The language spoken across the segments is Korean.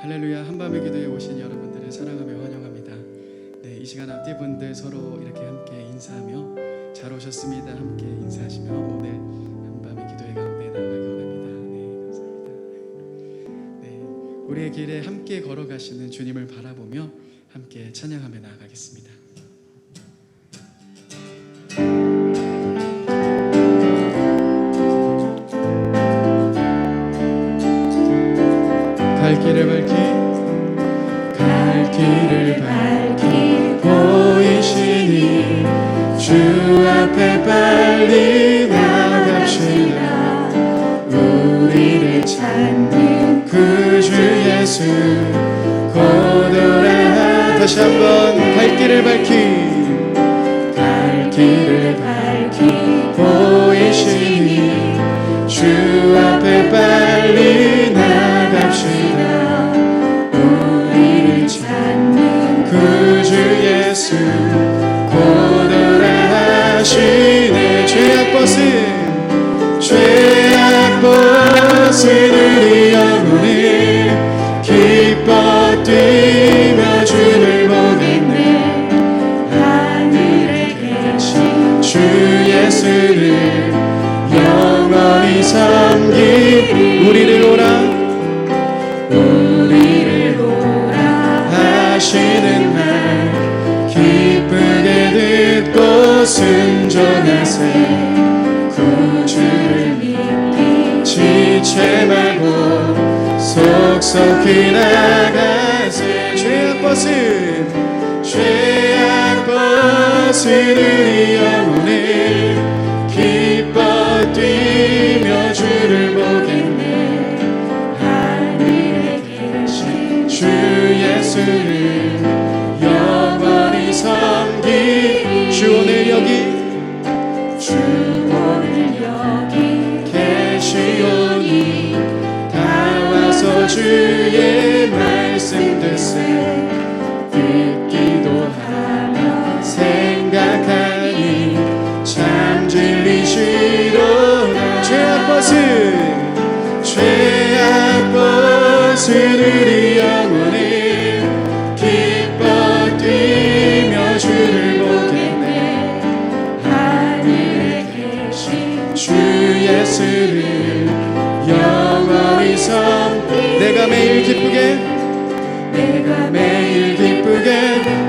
할렐루야. 한밤의 기도에 오신 여러분들을 사랑하며 환영합니다. 네, 이 시간 앞뒤 분들 서로 이렇게 함께 인사하며 잘 오셨습니다. 함께 인사하시며 오늘 한밤의 기도의 가운데 나아가기 원합니다. 네, 감사합니다. 네, 우리의 길에 함께 걸어가시는 주님을 바라보며 함께 찬양하며 나아가겠습니다. 갈 길을 밝히 보이시니 주 앞에 빨리 나갑시다. 우리를 찾는 그 주 예수 고도라. 다시 한번 갈 길을 밝히 보이시니 주 앞에 빨리 나갑시다. 그 주 예수 고도라 하시네. 죄악 벗은 우리 영혼이 기뻐 뛰며 주를 보겠네. 하늘에 계신 주 예수를 영원히 섬기리. 우리를 오라 하시는 말 기쁘게 듣고 순종하세. 구주를 믿기 지체 말고 속속히 나가세. 죄악 벗은 우리 영혼이 기뻐 뛰며 주를 보겠네. 하늘에 계신 주 예수를 영원히 섬기. 주 오늘 여기 계시오니 다 와서 주의 말씀 듣기도 하며 생각하니 참 진리시로다. 죄악 벗은 우리 영혼이 기뻐 뛰며 주를 보겠네. 하늘에 계신 주 예수를 영원히 섬기. 내가 매일 기쁘게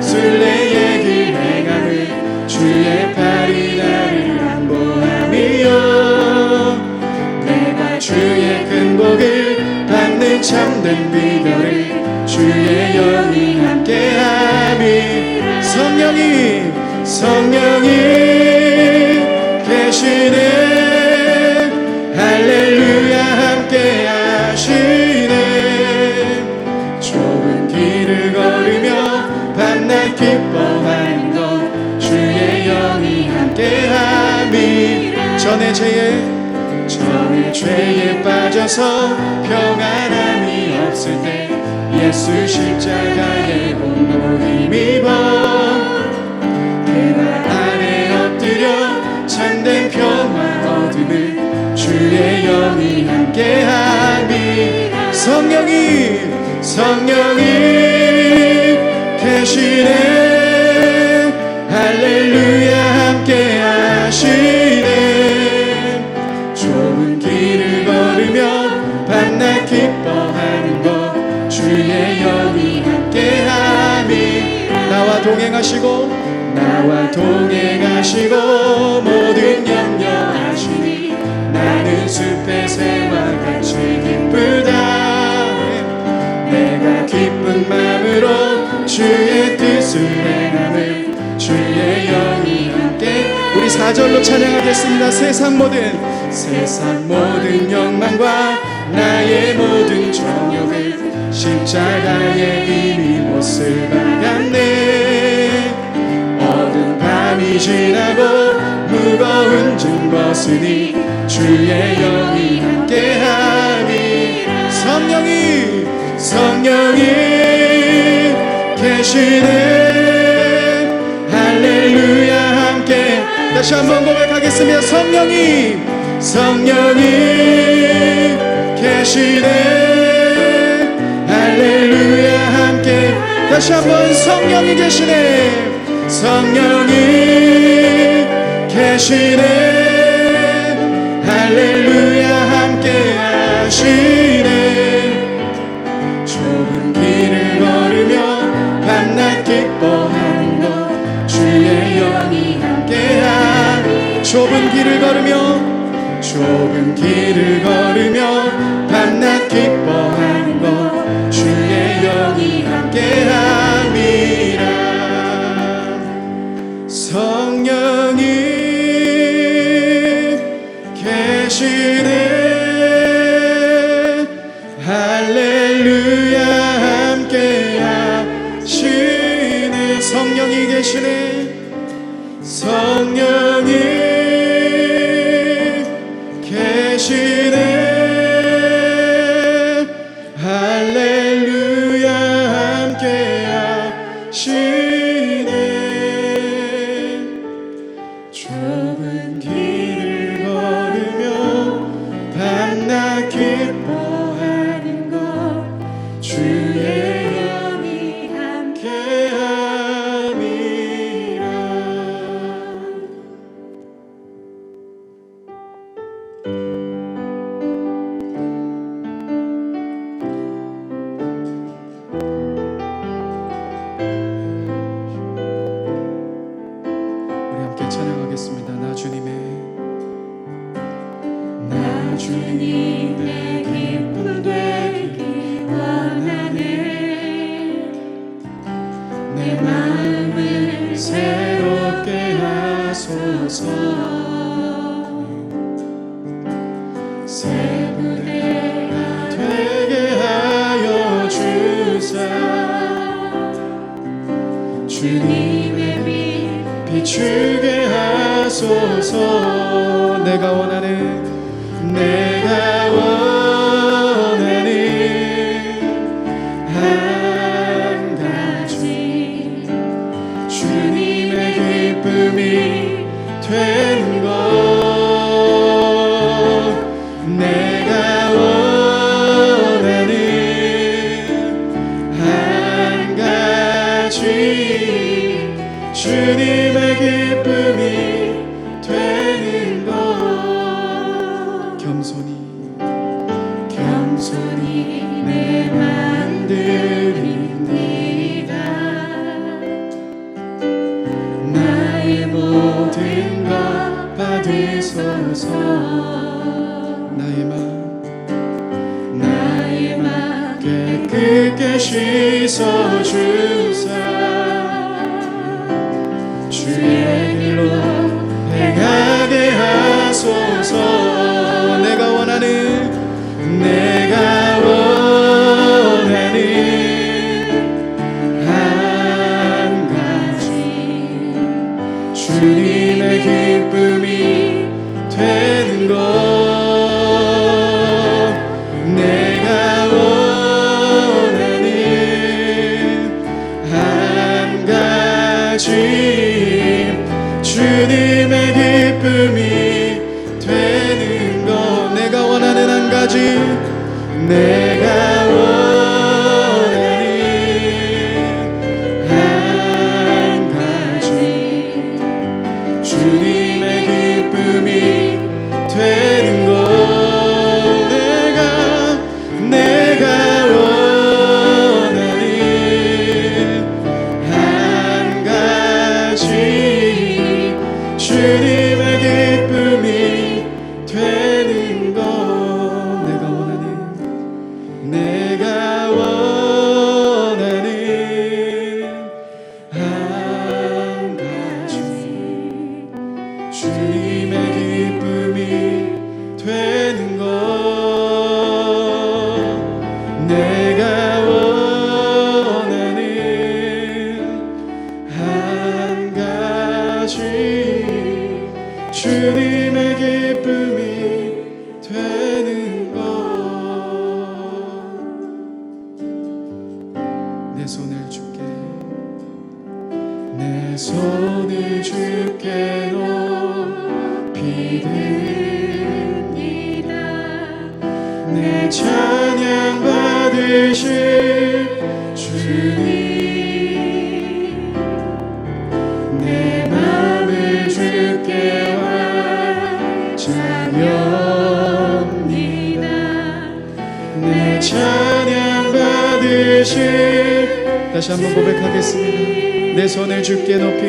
순례의 길 행하는 주의 팔이 나를 안보함이요. 내가 주의 큰 복을 받는 참된 비결을 주의 영이 함께하니. 성령이 계시네. 할렐루야 함께하시네. 좁은 길을 걸으며 밤낮 기뻐하는 것 주의 영이 함께하니. 전의 죄에 빠져서 평안함이 없을 때 예수 십자가의 공로 힘입어 그 발 아래 엎드려 참된 평화 얻음을 주의 영이 함께하니. 성령이 계시네. 할렐루야 함께하시네. 좁은 길을 걸으며 밤낮 기뻐하는 것 주의 영이 함께하니. 나와 동행하시고 모든 염려하시니 나는 숲의 새와 같이 기쁘다. 내가 기쁜 마음으로 주의 뜻을 행함을 주의 영이 함께. 우리 4절로 찬양하겠습니다. 세상 모든 욕망과 나의 모든 정욕을 십자가에 이미 못을 박았네. 어두운 밤이 지나고 무거운 짐 벗으니 주의 영이 함께하니. 성령이 계시네. 할렐루야 함께. 다시 한번 고백하겠습니다. 성령이 계시네. 할렐루야 다시 한번 성령이 계시네, 성령이 계시네, 할렐루야 함께 하시네. 좁은 길을 걸으며 밤낮 기뻐하는 것 주의 영이 함께하니. 좁은 길을 걸으며 밤낮 기뻐하는 것 주의 영이 함께함이라. 성령이 계시네, 할렐루야 함께 하시네. 성령이 계시네, 성령이 계시네, 할렐루야 함께 하시네. 좁은 길을 걸으며 밤낮 기뻐하는 것 주의 영이 함께함이라. 우리 함께 찬양하겠습니다. 나 주님의 기쁨 되기 원하네. 내 마음을 새롭게 하소서. 새 부대가 되게 하여 주사. 주님의 빛 비추게 하소서. 내가 원하는 한 가지 주님의 기쁨이 되는 것. 내가 원하는 한 가지 주님의 기쁨이 되는 것. 겸손히 내 맘 드립니다. 나의 모든 것 받으소서. 나의 맘 깨끗게 씻어주사. 주의 길로 행하게 하소서. 내가 원하는 한 가지 주님의 기쁨이 되는 것. 내가 원하는 한 가지 주님의 기쁨이 되는 것. 내가 원하는 한 가지, 내가 원하는 한 가지 주님의 기쁨이 되는 것. 내가 원하는 한 가지 주님의 기쁨이 되는 것. 내가 원하는 한 가지 주님의 기쁨이 되는 것. 내가 원하는 한 가지 주님의 기쁨이 되는 것. 내 손을 주께 높이 듭니다. 내 찬양 받으실 주님. 다시 한번 고백하겠습니다. 내 손을 주께 높이,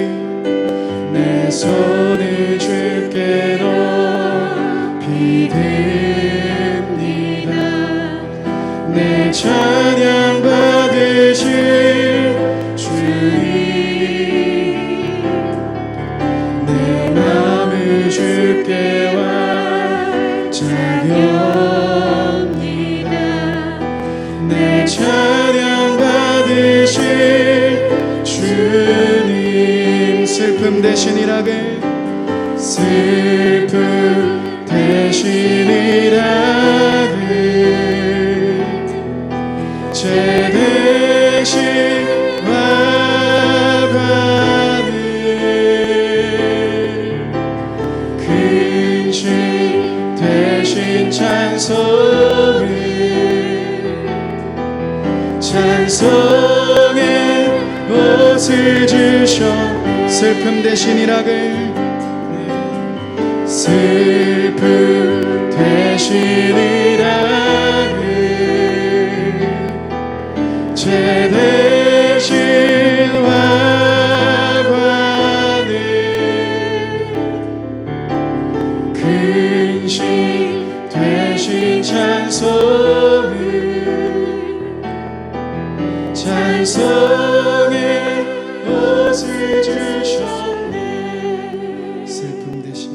내 손을 주께 높이 듭니다. 내 찬양 받으실 주님, 내 마음을 주께 완자합니다. 내 찬양 받으실 주님, 슬픔 대신 일하게, 슬픔 대신 일하게, 죄 대신 화관을, 근심 대신 찬송을, 찬송의 옷을 주셔, 슬픔 대신 일하게, 슬픔 대신 일하게, 죄 대신 화관을, 근심 대신 찬송을, 찬송의 옷을 주셨네. 슬픔 대신,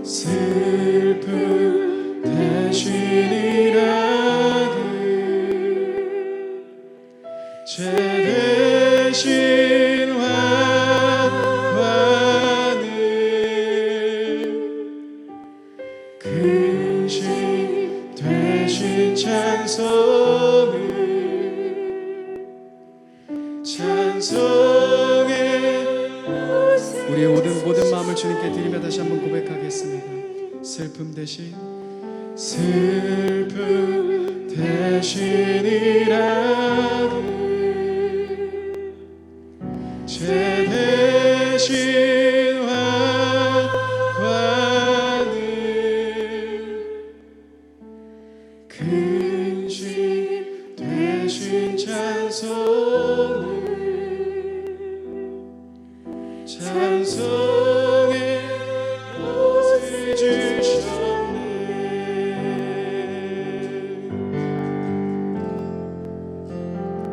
슬픔 대신 일하게, 죄 대신 화관을, 근심 대신 찬송을, 찬송의 우리의 모든 마음을 주님께 드리며 다시 한번 고백하겠습니다. 슬픔 대신, 슬픔 대신 일하게, 죄 대신 화관을, 근심 대신 찬송을, 찬송의 옷을 주셨네.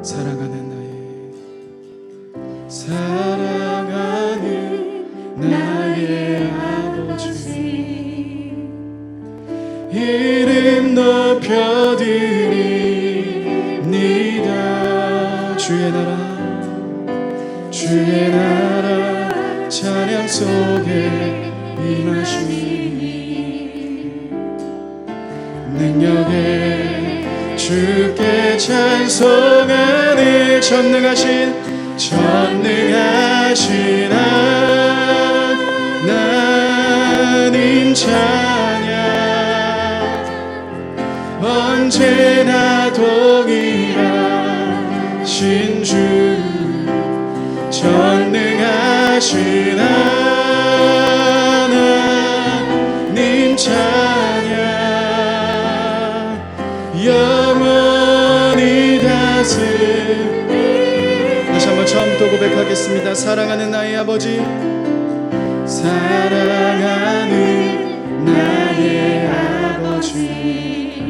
사랑하는 나의 아버지, 이름 높여드립니다. 주의 나라 찬양 속에 임하시니, 능력에 주께 찬송하네. 전능하신 하나님 찬양, 언제나 동일하신 주, 전능하신 하나님 찬양, 영원히 다스리. 다시 한번 처음부터 고백하겠습니다. 사랑하는 나의 아버지, 사랑하는 나의 아버지,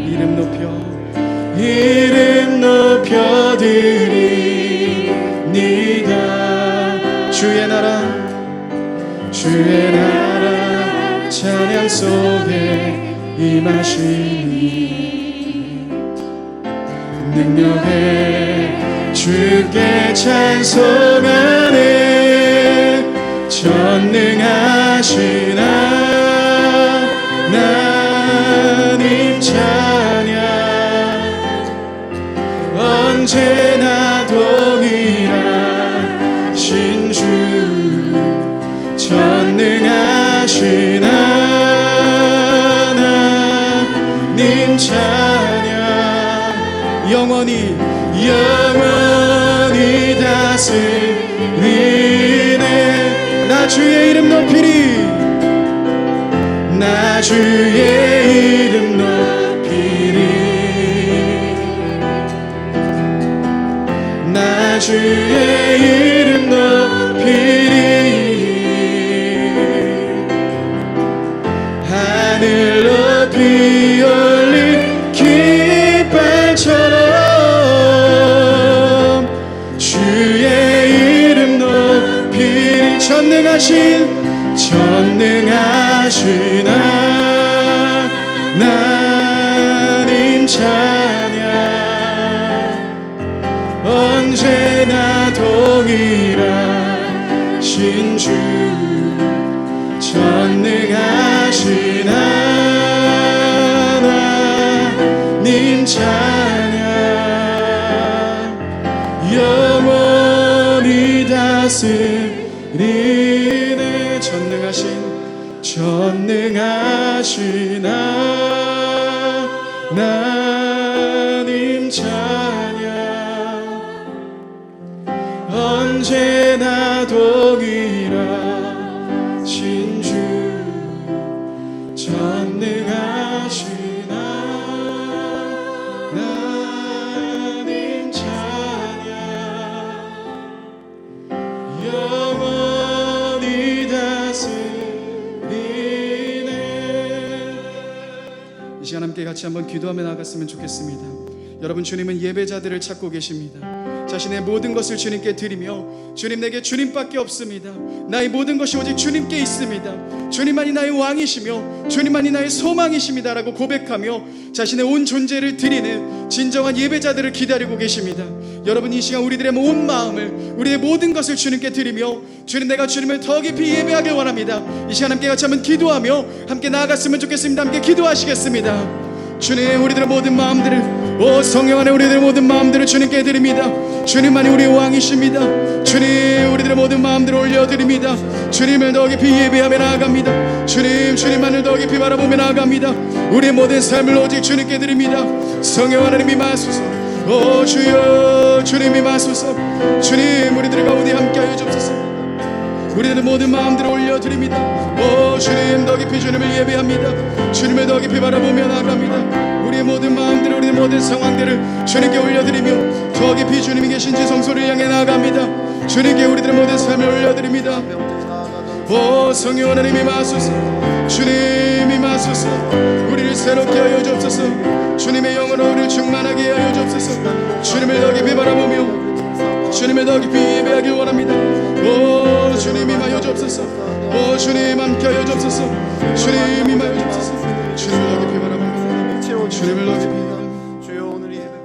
이름 높여드립니다. 주의 나라 찬양 속에 임하시니, 능력에 주께 찬송하네. 전능하신 하나님 찬양, 언제나 동일하신 주, 전능하신 하나님 찬양, 영원히 다스리네. 나 주의 이름 높이리, 나 주의 이름 높이리, 전능하신 하나님 찬양 언제나 동일하신 주 전능하신 하나님 찬양 영원히 다스리네 전능하신 하나님 찬양 언제나 동일하신 주 전능하신 하나님 찬양 영원히 다스리네. 이 시간 함께 같이 한번 기도하며 나갔으면 좋겠습니다. 여러분, 주님은 예배자들을 찾고 계십니다. 자신의 모든 것을 주님께 드리며 주님, 내게 주님밖에 없습니다. 나의 모든 것이 오직 주님께 있습니다. 주님만이 나의 왕이시며 주님만이 나의 소망이십니다 라고 고백하며 자신의 온 존재를 드리는 진정한 예배자들을 기다리고 계십니다. 여러분, 이 시간 우리들의 온 마음을, 우리의 모든 것을 주님께 드리며 주님, 내가 주님을 더 깊이 예배하길 원합니다. 이 시간 함께 같이 한번 기도하며 함께 나아갔으면 좋겠습니다. 함께 기도하시겠습니다. 주님, 우리들의 모든 마음들을, 오 성령 안에 우리들의 모든 마음들을 주님께 드립니다. 주님만이 우리의 왕이십니다. 주님, 우리들의 모든 마음들을 올려드립니다. 주님을 더 깊이 예배하며 나아갑니다. 주님만을 더 깊이 바라보며 나아갑니다. 우리의 모든 삶을 오직 주님께 드립니다. 성령 하나님 임하소서. 오 주여, 주님 임하소서. 주님, 우리들 가운데 함께하여 주옵소서. 우리들의 모든 마음들을 올려드립니다. 오 주님, 더 깊이 주님을 예배합니다. 주님을 더 깊이 바라보며 나아갑니다. 우리의 모든 마음들을, 우리의 모든 상황들을 주님께 올려드리며 더 깊이 주님이 계신 지성소를 향해 나아갑니다. 주님께 우리들의 모든 삶을 올려드립니다. 오 성령 하나님 임하소서. 주님 임하소서. 우리를 새롭게 하여 주옵소서. 주님의 영으로 우리를 충만하게 하여 주옵소서. 주님을 더 깊이 바라보며 주님을 더 깊이 예배하길 원합니다. 오 주님 임하여 주옵소서. 오 주님 함께하여 주옵소서. 주님 임하여 주옵소서. 주님을 더 깊이 바라봅니다. 주님을 더 깊이 주여, 오늘 이 예배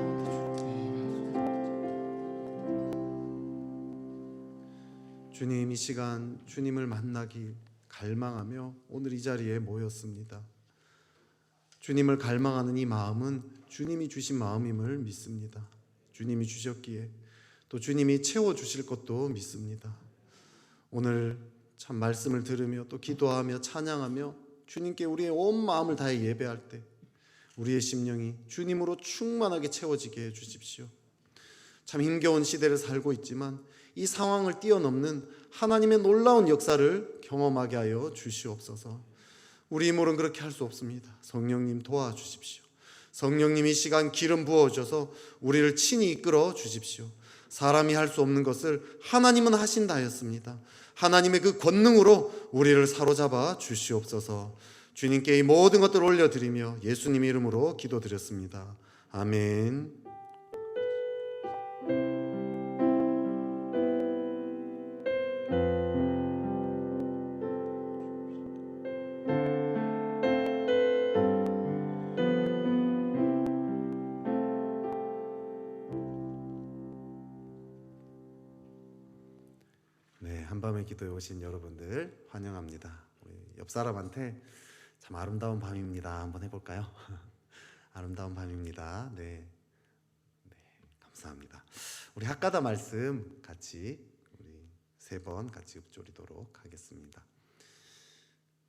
주님, 이 시간 주님을 만나기 갈망하며 오늘 이 자리에 모였습니다. 주님을 갈망하는 이 마음은 주님이 주신 마음임을 믿습니다. 주님이 주셨기에 또 주님이 채워주실 것도 믿습니다. 오늘 참 말씀을 들으며 또 기도하며 찬양하며 주님께 우리의 온 마음을 다해 예배할 때 우리의 심령이 주님으로 충만하게 채워지게 해주십시오. 참 힘겨운 시대를 살고 있지만 이 상황을 뛰어넘는 하나님의 놀라운 역사를 경험하게 하여 주시옵소서. 우리 힘으로는 그렇게 할 수 없습니다. 성령님 도와주십시오. 성령님 이 시간 기름 부어주셔서 우리를 친히 이끌어 주십시오. 사람이 할 수 없는 것을 하나님은 하신다 하였습니다. 하나님의 그 권능으로 우리를 사로잡아 주시옵소서. 주님께 이 모든 것들을 올려드리며 예수님 이름으로 기도드렸습니다. 아멘. 네, 한밤의 기도에 오신 여러분들 환영합니다. 우리 옆 사람한테 참 아름다운 밤입니다 한번 해볼까요? 아름다운 밤입니다. 네, 감사합니다. 우리 학가다 말씀 같이 우리 3번 같이 읊조리도록 하겠습니다.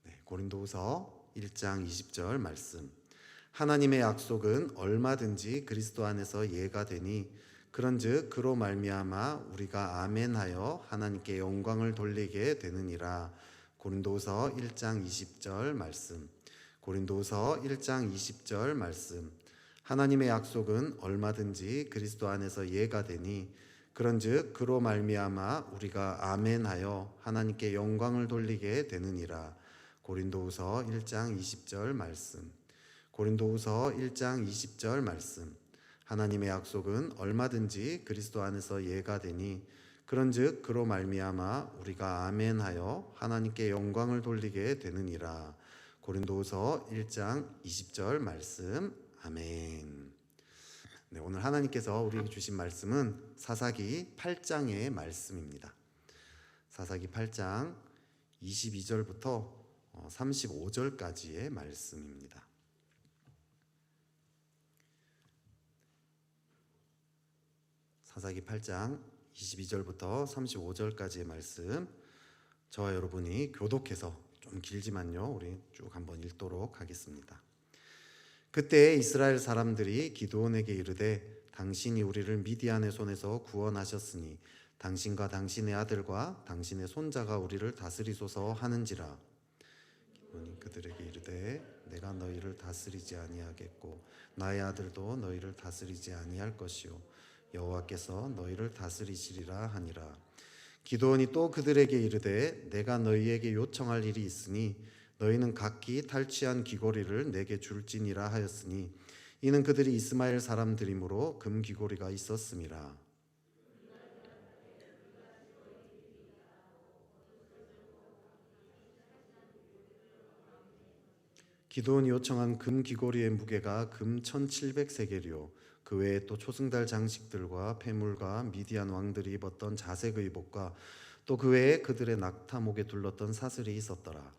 네, 고린도후서 1장 20절 말씀. 하나님의 약속은 얼마든지 그리스도 안에서 예가 되니 그런즉 그로 말미암아 우리가 아멘하여 하나님께 영광을 돌리게 되느니라. 고린도후서 1장 20절 말씀. 고린도후서 1장 20절 말씀. 하나님의 약속은 얼마든지 그리스도 안에서 예가 되니 그런즉 그로 말미암아 우리가 아멘하여 하나님께 영광을 돌리게 되느니라. 고린도후서 1장 20절 말씀. 고린도후서 1장 20절 말씀. 하나님의 약속은 얼마든지 그리스도 안에서 예가 되니 그런즉 그로 말미암아 우리가 아멘하여 하나님께 영광을 돌리게 되느니라. 고린도후서 1장 20절 말씀. 아멘. 네, 오늘 하나님께서 우리에게 주신 말씀은 사사기 8장의 말씀입니다. 사사기 8장 22절부터 35절까지의 말씀입니다. 사사기 8장 22절부터 35절까지의 말씀, 저와 여러분이 교독해서 좀 길지만요 우리 쭉 한번 읽도록 하겠습니다. 그때 이스라엘 사람들이 기드온에게 이르되 당신이 우리를 미디안의 손에서 구원하셨으니 당신과 당신의 아들과 당신의 손자가 우리를 다스리소서 하는지라. 기드온이 그들에게 이르되 내가 너희를 다스리지 아니하겠고 나의 아들도 너희를 다스리지 아니할 것이요 여호와께서 너희를 다스리시리라 하니라. 기드온이 또 그들에게 이르되 내가 너희에게 요청할 일이 있으니 너희는 각기 탈취한 귀고리를 내게 줄지니라 하였으니 이는 그들이 이스마엘 사람들이므로 금 귀고리가 있었음이라. 기드온이 요청한 금 귀고리의 무게가 금 1700세겔이요 그 외에 또 초승달 장식들과 폐물과 미디안 왕들이 입었던 자색 의복과 또 그 외에 그들의 낙타목에 둘렀던 사슬이 있었더라.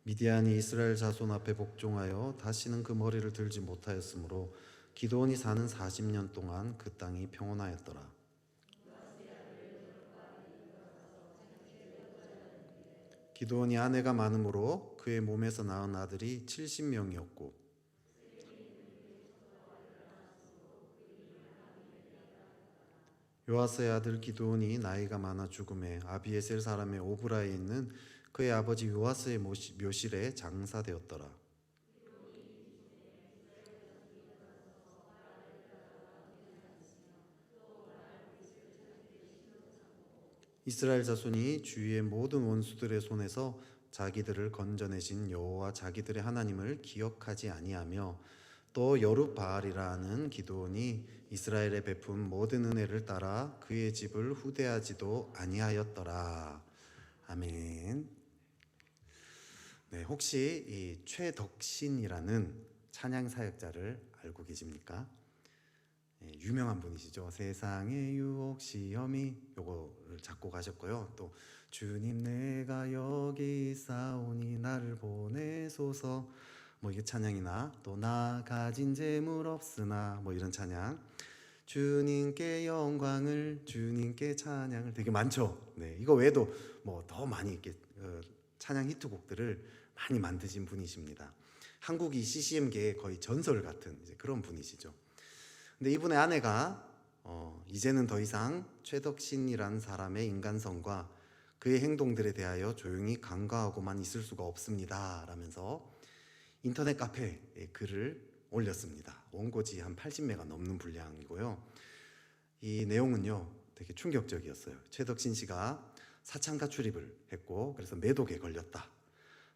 미디안이 이스라엘 자손 앞에 복종하여 다시는 그 머리를 들지 못하였으므로 기드온이 사는 40년 동안 그 땅이 평온하였더라. 기드온이 아내가 많으므로 그의 몸에서 낳은 아들이 70명이었고 요아스의 아들 기드온이 나이가 많아 죽음에 아비에셀 사람의 오브라에 있는 그의 아버지 요아스의 묘실에 장사되었더라. 이스라엘 자손이 주위의 모든 원수들의 손에서 자기들을 건져내신 여호와 자기들의 하나님을 기억하지 아니하며 또 여룻바알이라 하는 기드온이 이스라엘에 베푼 모든 은혜를 따라 그의 집을 후대하지도 아니하였더라. 아멘. 네, 혹시 이 최덕신이라는 찬양 사역자를 알고 계십니까? 네, 유명한 분이시죠. 세상의 유혹 시험이 요거를 작곡하셨고요. 또 주님 내가 여기 있사오니 나를 보내소서 뭐 이게 찬양이나 또 나 가진 재물 없으나 뭐 이런 찬양, 주님께 영광을 주님께 찬양을 되게 많죠. 네, 이거 외에도 뭐 더 많이 이렇게 찬양 히트곡들을 많이 만드신 분이십니다. 한국이 CCM계의 거의 전설 같은 이제 그런 분이시죠. 근데 이분의 아내가 이제는 더 이상 최덕신이라는 사람의 인간성과 그의 행동들에 대하여 조용히 간과하고만 있을 수가 없습니다 라면서 인터넷 카페에 글을 올렸습니다. 원고지 한 80매가 넘는 분량이고요. 이 내용은요 되게 충격적이었어요. 최덕신 씨가 사창가 출입을 했고 그래서 매독에 걸렸다.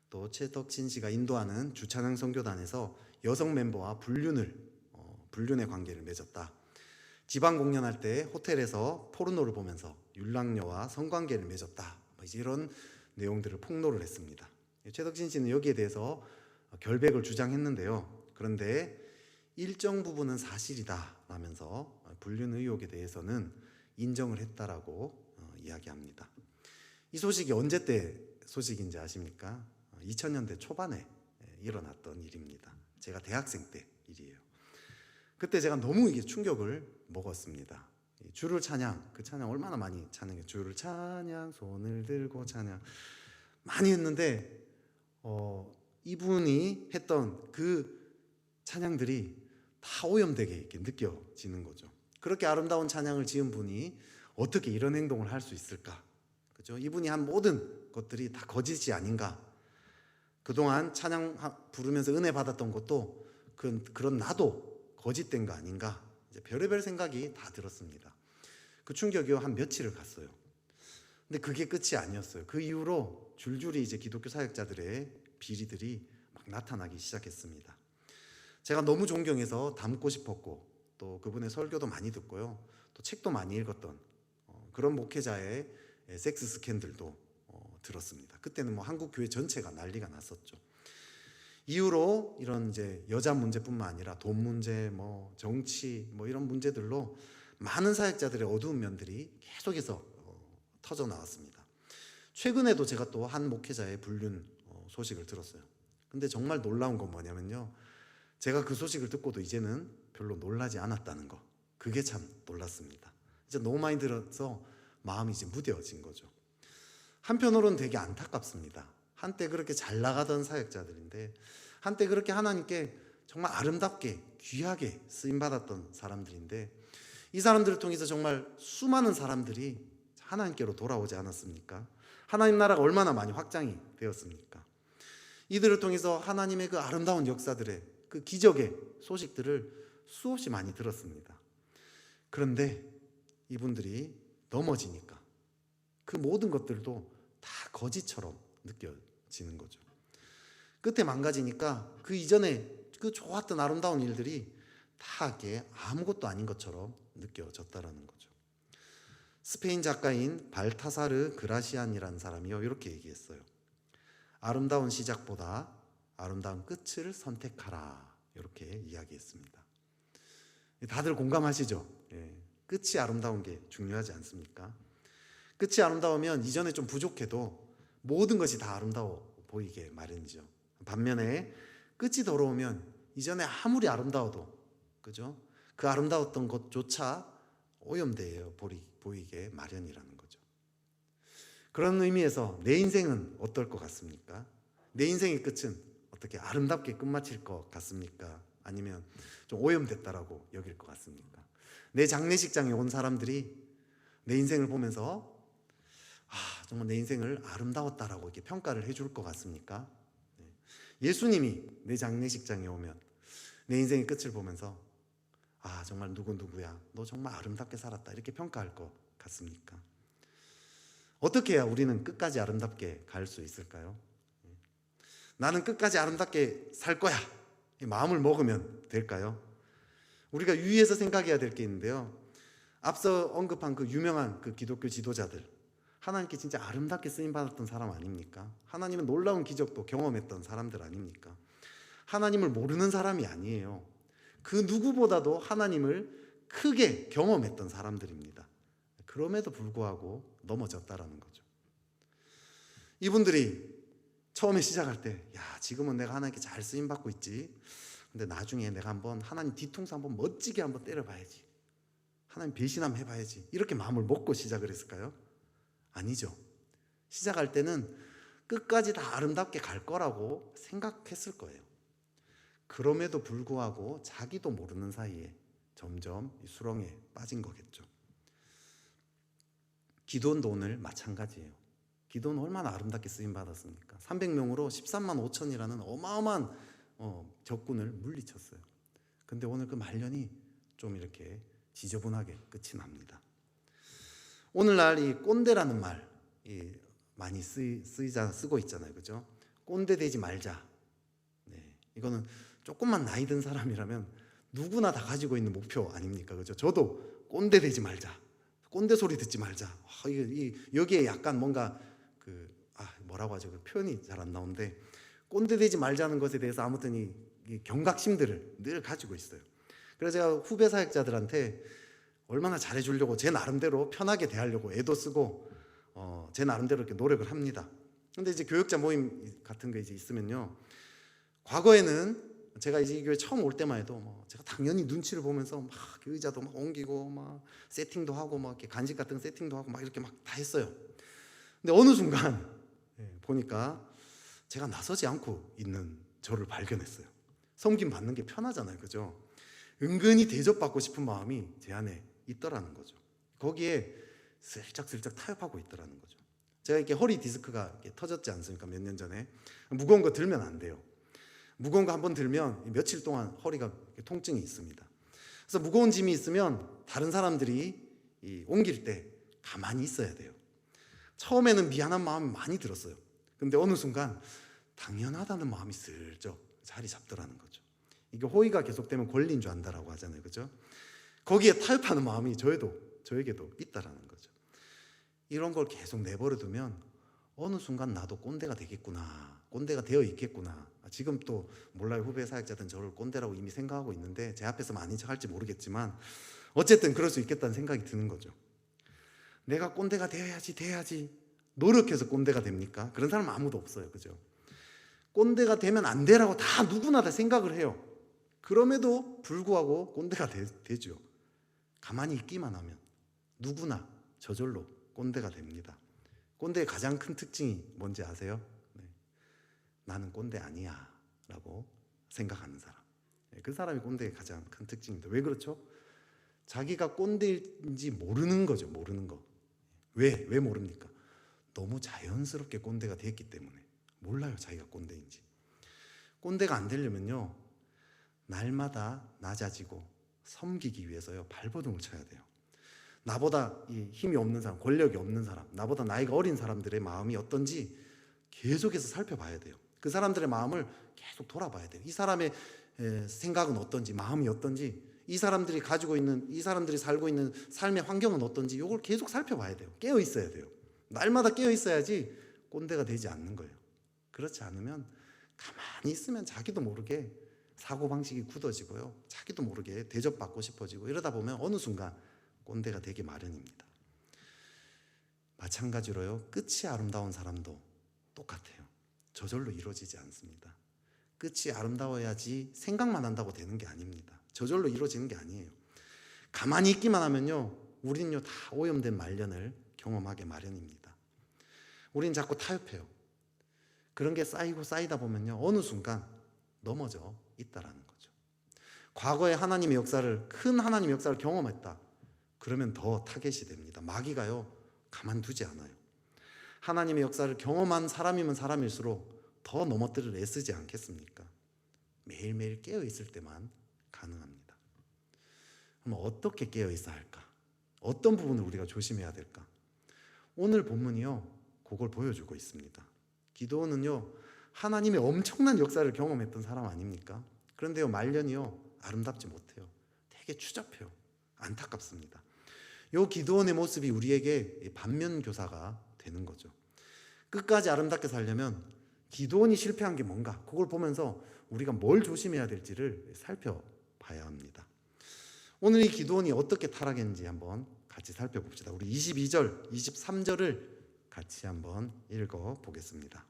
또 최덕신 씨가 인도하는 주찬양 선교단에서 여성 멤버와 불륜의 관계를 맺었다. 지방 공연할 때 호텔에서 포르노를 보면서 율랑녀와 성관계를 맺었다. 이런 내용들을 폭로를 했습니다. 최덕신 씨는 여기에 대해서 결백을 주장했는데요. 그런데 일정 부분은 사실이다 라면서 불륜 의혹에 대해서는 인정을 했다라고 이야기합니다. 이 소식이 언제 때 소식인지 아십니까? 2000년대 초반에 일어났던 일입니다. 제가 대학생 때 일이에요. 그때 제가 너무 이게 충격을 먹었습니다. 주를 찬양, 그 찬양 얼마나 많이 찬양해. 주를 찬양, 손을 들고 찬양 많이 했는데 이분이 했던 그 찬양들이 다 오염되게 이렇게 느껴지는 거죠. 그렇게 아름다운 찬양을 지은 분이 어떻게 이런 행동을 할 수 있을까? 그죠? 이분이 한 모든 것들이 다 거짓이 아닌가? 그동안 찬양 부르면서 은혜 받았던 것도 그런 나도 거짓된 거 아닌가? 이제 별의별 생각이 다 들었습니다. 그 충격이 한 며칠을 갔어요. 근데 그게 끝이 아니었어요. 그 이후로 줄줄이 이제 기독교 사역자들의 비리들이 막 나타나기 시작했습니다. 제가 너무 존경해서 닮고 싶었고 또 그분의 설교도 많이 듣고요. 또 책도 많이 읽었던 그런 목회자의 섹스 스캔들도 들었습니다. 그때는 뭐 한국 교회 전체가 난리가 났었죠. 이후로 이런 이제 여자 문제뿐만 아니라 돈 문제, 뭐 정치, 뭐 이런 문제들로 많은 사역자들의 어두운 면들이 계속해서 터져 나왔습니다. 최근에도 제가 또 한 목회자의 불륜 소식을 들었어요. 근데 정말 놀라운 건 뭐냐면요, 제가 그 소식을 듣고도 이제는 별로 놀라지 않았다는 거, 그게 참 놀랐습니다. 이제 너무 많이 들어서 마음이 이제 무뎌진 거죠. 한편으로는 되게 안타깝습니다. 한때 그렇게 잘 나가던 사역자들인데, 한때 그렇게 하나님께 정말 아름답게 귀하게 쓰임받았던 사람들인데, 이 사람들을 통해서 정말 수많은 사람들이 하나님께로 돌아오지 않았습니까? 하나님 나라가 얼마나 많이 확장이 되었습니까? 이들을 통해서 하나님의 그 아름다운 역사들의 그 기적의 소식들을 수없이 많이 들었습니다. 그런데 이분들이 넘어지니까 그 모든 것들도 다 거짓처럼 느껴지는 거죠. 끝에 망가지니까 그 이전에 그 좋았던 아름다운 일들이 다 이렇게 아무것도 아닌 것처럼 느껴졌다라는 거죠. 스페인 작가인 발타사르 그라시안이라는 사람이요, 이렇게 얘기했어요. 아름다운 시작보다 아름다운 끝을 선택하라, 이렇게 이야기했습니다. 다들 공감하시죠? 예, 끝이 아름다운 게 중요하지 않습니까? 끝이 아름다우면 이전에 좀 부족해도 모든 것이 다 아름다워 보이게 마련이죠. 반면에 끝이 더러우면 이전에 아무리 아름다워도, 그죠? 그 아름다웠던 것조차 오염되어 보이게 마련이라는 거죠. 그런 의미에서 내 인생은 어떨 것 같습니까? 내 인생의 끝은 어떻게 아름답게 끝마칠 것 같습니까? 아니면 좀 오염됐다라고 여길 것 같습니까? 내 장례식장에 온 사람들이 내 인생을 보면서 정말 내 인생을 아름다웠다라고 이렇게 평가를 해줄 것 같습니까? 예수님이 내 장례식장에 오면 내 인생의 끝을 보면서 정말 누구야, 너 정말 아름답게 살았다, 이렇게 평가할 것 같습니까? 어떻게 해야 우리는 끝까지 아름답게 갈 수 있을까요? 나는 끝까지 아름답게 살 거야, 이 마음을 먹으면 될까요? 우리가 위에서 생각해야 될 게 있는데요, 앞서 언급한 그 유명한 그 기독교 지도자들, 하나님께 진짜 아름답게 쓰임받았던 사람 아닙니까? 하나님은 놀라운 기적도 경험했던 사람들 아닙니까? 하나님을 모르는 사람이 아니에요. 그 누구보다도 하나님을 크게 경험했던 사람들입니다. 그럼에도 불구하고 넘어졌다라는 거죠. 이분들이 처음에 시작할 때, 지금은 내가 하나님께 잘 쓰임받고 있지, 근데 나중에 내가 한번 하나님 뒤통수 한번 멋지게 한번 때려봐야지, 하나님 배신 한번 해봐야지, 이렇게 마음을 먹고 시작을 했을까요? 아니죠. 시작할 때는 끝까지 다 아름답게 갈 거라고 생각했을 거예요. 그럼에도 불구하고 자기도 모르는 사이에 점점 수렁에 빠진 거겠죠. 기도원도 오늘 마찬가지예요. 기도는 얼마나 아름답게 쓰임받았습니까? 300명으로 13만 5천이라는 어마어마한 적군을 물리쳤어요. 근데 오늘 그 말년이 좀 이렇게 지저분하게 끝이 납니다. 오늘날 이 꼰대라는 말 많이 쓰고 있잖아요, 그죠? 꼰대 되지 말자. 이거는 조금만 나이 든 사람이라면 누구나 다 가지고 있는 목표 아닙니까, 그죠? 저도 꼰대 되지 말자, 꼰대 소리 듣지 말자. 여기에 약간 뭔가 뭐라고 하죠? 그 표현이 잘 안 나오는데, 꼰대 되지 말자는 것에 대해서 아무튼 이 경각심들을 늘 가지고 있어요. 그래서 제가 후배 사역자들한테 얼마나 잘해주려고 제 나름대로 편하게 대하려고 애도 쓰고 제 나름대로 이렇게 노력을 합니다. 근데 이제 교육자 모임 같은 게 이제 있으면요, 과거에는 제가 이제 이 교회 처음 올 때만 해도 제가 당연히 눈치를 보면서 막 의자도 막 옮기고 막 세팅도 하고 막 이렇게 간식 같은 세팅도 하고 막 이렇게 막 다 했어요. 근데 어느 순간 보니까 제가 나서지 않고 있는 저를 발견했어요. 섬김 받는 게 편하잖아요, 그죠? 은근히 대접받고 싶은 마음이 제 안에 있더라는 거죠. 거기에 슬쩍슬쩍 타협하고 있더라는 거죠. 제가 이렇게 허리 디스크가 이렇게 터졌지 않습니까? 몇 년 전에. 무거운 거 들면 안 돼요. 무거운 거 한번 들면 며칠 동안 허리가 통증이 있습니다. 그래서 무거운 짐이 있으면 다른 사람들이 옮길 때 가만히 있어야 돼요. 처음에는 미안한 마음이 많이 들었어요. 근데 어느 순간 당연하다는 마음이 슬쩍 자리 잡더라는 거죠. 이게 호의가 계속되면 권리인 줄 안다라고 하잖아요, 그죠? 거기에 타협하는 마음이 저에게도 있다라는 거죠. 이런 걸 계속 내버려 두면 어느 순간 나도 꼰대가 되겠구나, 꼰대가 되어 있겠구나. 지금 또 몰라요, 후배 사역자들은 저를 꼰대라고 이미 생각하고 있는데 제 앞에서 아닌 척할지 모르겠지만 어쨌든 그럴 수 있겠다는 생각이 드는 거죠. 내가 꼰대가 돼야지 노력해서 꼰대가 됩니까? 그런 사람은 아무도 없어요, 그죠? 꼰대가 되면 안 되라고 다 누구나 다 생각을 해요. 그럼에도 불구하고 꼰대가 되죠. 가만히 있기만 하면 누구나 저절로 꼰대가 됩니다. 꼰대의 가장 큰 특징이 뭔지 아세요? 네. 나는 꼰대 아니야 라고 생각하는 사람. 그 사람이 꼰대의 가장 큰 특징입니다. 왜 그렇죠? 자기가 꼰대인지 모르는 거죠. 모르는 거. 왜 모릅니까? 너무 자연스럽게 꼰대가 됐기 때문에 몰라요, 자기가 꼰대인지. 꼰대가 안 되려면요, 날마다 낮아지고 섬기기 위해서요, 발버둥을 쳐야 돼요. 나보다 힘이 없는 사람, 권력이 없는 사람, 나보다 나이가 어린 사람들의 마음이 어떤지 계속해서 살펴봐야 돼요. 그 사람들의 마음을 계속 돌아봐야 돼요. 이 사람의 생각은 어떤지, 마음이 어떤지, 이 사람들이 가지고 있는, 이 사람들이 살고 있는 삶의 환경은 어떤지, 이걸 계속 살펴봐야 돼요. 깨어 있어야 돼요. 날마다 깨어 있어야지 꼰대가 되지 않는 거예요. 그렇지 않으면 가만히 있으면 자기도 모르게 사고방식이 굳어지고요, 자기도 모르게 대접받고 싶어지고, 이러다 보면 어느 순간 꼰대가 되기 마련입니다. 마찬가지로요, 끝이 아름다운 사람도 똑같아요. 저절로 이루어지지 않습니다. 끝이 아름다워야지 생각만 한다고 되는 게 아닙니다. 저절로 이루어지는 게 아니에요. 가만히 있기만 하면요, 우리는요 다 오염된 말년을 경험하게 마련입니다. 우리는 자꾸 타협해요. 그런 게 쌓이고 쌓이다 보면요, 어느 순간 넘어져 있다라는 거죠. 과거에 하나님의 역사를, 큰 하나님의 역사를 경험했다. 그러면 더 타겟이 됩니다. 마귀가요, 가만두지 않아요. 하나님의 역사를 경험한 사람이면 사람일수록 더 넘어뜨릴 애쓰지 않겠습니까? 매일매일 깨어있을 때만 가능합니다. 그럼 어떻게 깨어있어야 할까? 어떤 부분을 우리가 조심해야 될까? 오늘 본문이요, 그걸 보여주고 있습니다. 기드온은요, 하나님의 엄청난 역사를 경험했던 사람 아닙니까? 그런데요, 말년이요, 아름답지 못해요. 되게 추잡해요. 안타깝습니다. 요 기드온의 모습이 우리에게 반면교사가 되는 거죠. 끝까지 아름답게 살려면 기드온이 실패한 게 뭔가, 그걸 보면서 우리가 뭘 조심해야 될지를 살펴봐야 합니다. 오늘 이 기드온이 어떻게 타락했는지 한번 같이 살펴봅시다. 우리 22절, 23절을 같이 한번 읽어보겠습니다.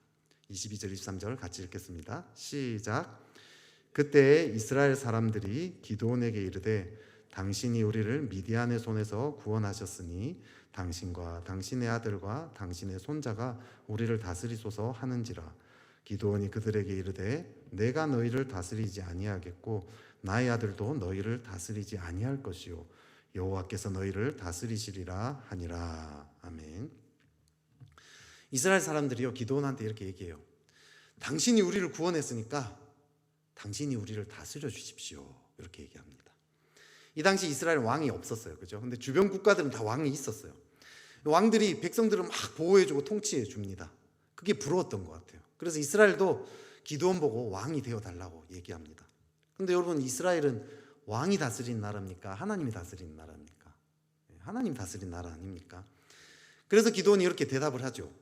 22절, 23절 같이 읽겠습니다. 시작. 그때 이스라엘 사람들이 기드온에게 이르되 당신이 우리를 미디안의 손에서 구원하셨으니 당신과 당신의 아들과 당신의 손자가 우리를 다스리소서 하는지라. 기드온이 그들에게 이르되 내가 너희를 다스리지 아니하겠고 나의 아들도 너희를 다스리지 아니할 것이요 여호와께서 너희를 다스리시리라 하니라. 아멘. 이스라엘 사람들이요, 기드온한테 이렇게 얘기해요. 당신이 우리를 구원했으니까 당신이 우리를 다스려 주십시오. 이렇게 얘기합니다. 이 당시 이스라엘 왕이 없었어요, 그죠? 근데 주변 국가들은 다 왕이 있었어요. 왕들이 백성들을 막 보호해주고 통치해 줍니다. 그게 부러웠던 것 같아요. 그래서 이스라엘도 기드온 보고 왕이 되어달라고 얘기합니다. 근데 여러분, 이스라엘은 왕이 다스리는 나라입니까? 하나님이 다스리는 나라입니까? 하나님 다스리는 나라 아닙니까? 그래서 기드온이 이렇게 대답을 하죠.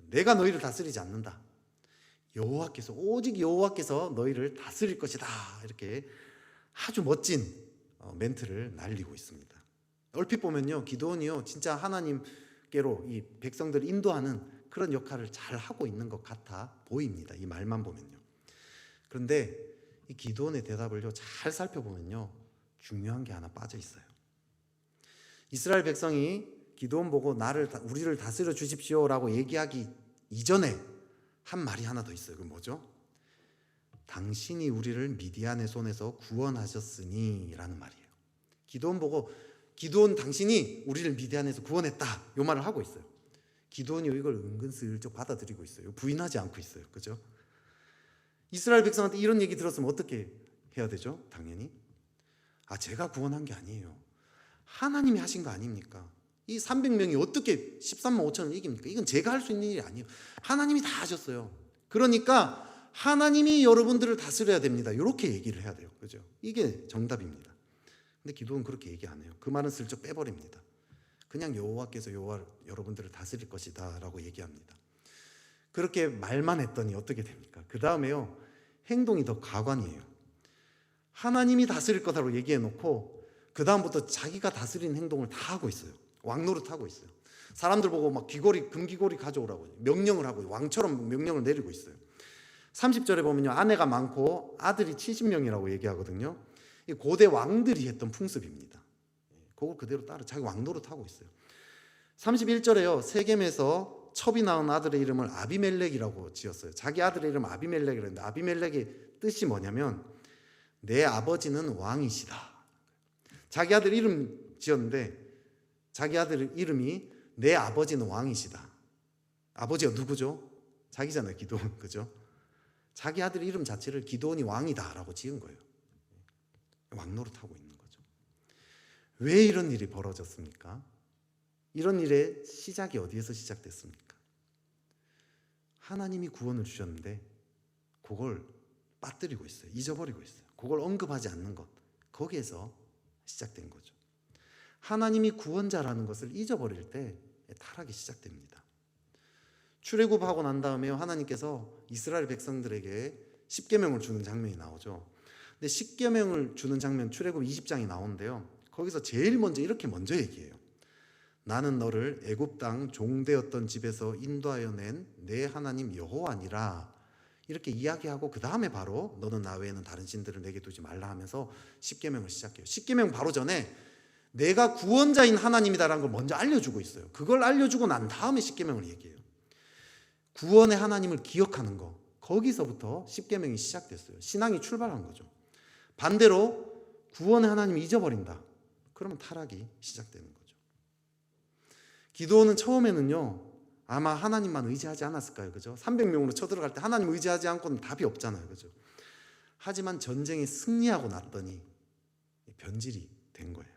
내가 너희를 다스리지 않는다. 여호와께서, 오직 여호와께서 너희를 다스릴 것이다. 이렇게 아주 멋진 멘트를 날리고 있습니다. 얼핏 보면요, 기드온이요, 진짜 하나님께로 이 백성들을 인도하는 그런 역할을 잘 하고 있는 것 같아 보입니다. 이 말만 보면요. 그런데 이 기드온의 대답을요, 잘 살펴보면요, 중요한 게 하나 빠져 있어요. 이스라엘 백성이 기드온 보고 우리를 다스려 주십시오라고 얘기하기 이전에 한 말이 하나 더 있어요. 그건 뭐죠? 당신이 우리를 미디안의 손에서 구원하셨으니 라는 말이에요. 기드온 보고 기드온 당신이 우리를 미디안에서 구원했다, 이 말을 하고 있어요. 기드온이 이걸 은근슬쩍 받아들이고 있어요. 부인하지 않고 있어요. 그죠? 이스라엘 백성한테 이런 얘기 들었으면 어떻게 해야 되죠? 당연히 제가 구원한 게 아니에요. 하나님이 하신 거 아닙니까? 이 300명이 어떻게 13만 5천을 이깁니까? 이건 제가 할 수 있는 일이 아니에요. 하나님이 다 하셨어요. 그러니까 하나님이 여러분들을 다스려야 됩니다. 이렇게 얘기를 해야 돼요. 그죠? 이게 정답입니다. 근데 기도는 그렇게 얘기 안 해요. 그 말은 슬쩍 빼버립니다. 그냥 여호와께서 여러분들을 다스릴 것이다 라고 얘기합니다. 그렇게 말만 했더니 어떻게 됩니까? 그 다음에요, 행동이 더 가관이에요. 하나님이 다스릴 거다라고 얘기해 놓고 그 다음부터 자기가 다스리는 행동을 다 하고 있어요. 왕노릇 하고 있어요. 사람들 보고 막 금귀고리 가져오라고 명령을 하고 왕처럼 명령을 내리고 있어요. 30절에 보면요, 아내가 많고 아들이 70명이라고 얘기하거든요. 이 고대 왕들이 했던 풍습입니다. 그걸 그대로 따라 자기 왕노릇 하고 있어요. 31절에요, 세겜에서 첩이 낳은 아들의 이름을 아비멜렉이라고 지었어요. 자기 아들의 이름 아비멜렉이라는데 아비멜렉의 뜻이 뭐냐면 내 아버지는 왕이시다. 자기 아들 이름 지었는데 자기 아들 이름이 내 아버지는 왕이시다. 아버지가 누구죠? 자기잖아요, 기도원. 그죠? 자기 아들 이름 자체를 기도원이 왕이다라고 지은 거예요. 왕노릇하고 있는 거죠. 왜 이런 일이 벌어졌습니까? 이런 일의 시작이 어디에서 시작됐습니까? 하나님이 구원을 주셨는데 그걸 빠뜨리고 있어요. 잊어버리고 있어요. 그걸 언급하지 않는 것, 거기에서 시작된 거죠. 하나님이 구원자라는 것을 잊어버릴 때 타락이 시작됩니다. 출애굽하고 난 다음에 하나님께서 이스라엘 백성들에게 십계명을 주는 장면이 나오죠. 근데 십계명을 주는 장면, 출애굽 20장이 나오는데요, 거기서 제일 먼저 이렇게 먼저 얘기해요. 나는 너를 애굽 땅 종되었던 집에서 인도하여 낸 내 하나님 여호와니라, 이렇게 이야기하고 그 다음에 바로 너는 나 외에는 다른 신들을 내게 두지 말라 하면서 십계명을 시작해요. 십계명 바로 전에 내가 구원자인 하나님이다라는 걸 먼저 알려주고 있어요. 그걸 알려주고 난 다음에 십계명을 얘기해요. 구원의 하나님을 기억하는 거, 거기서부터 십계명이 시작됐어요. 신앙이 출발한 거죠. 반대로 구원의 하나님을 잊어버린다, 그러면 타락이 시작되는 거죠. 기도원은 처음에는요, 아마 하나님만 의지하지 않았을까요? 그죠? 300명으로 쳐들어갈 때 하나님 의지하지 않고는 답이 없잖아요. 그죠? 하지만 전쟁에 승리하고 났더니 변질이 된 거예요.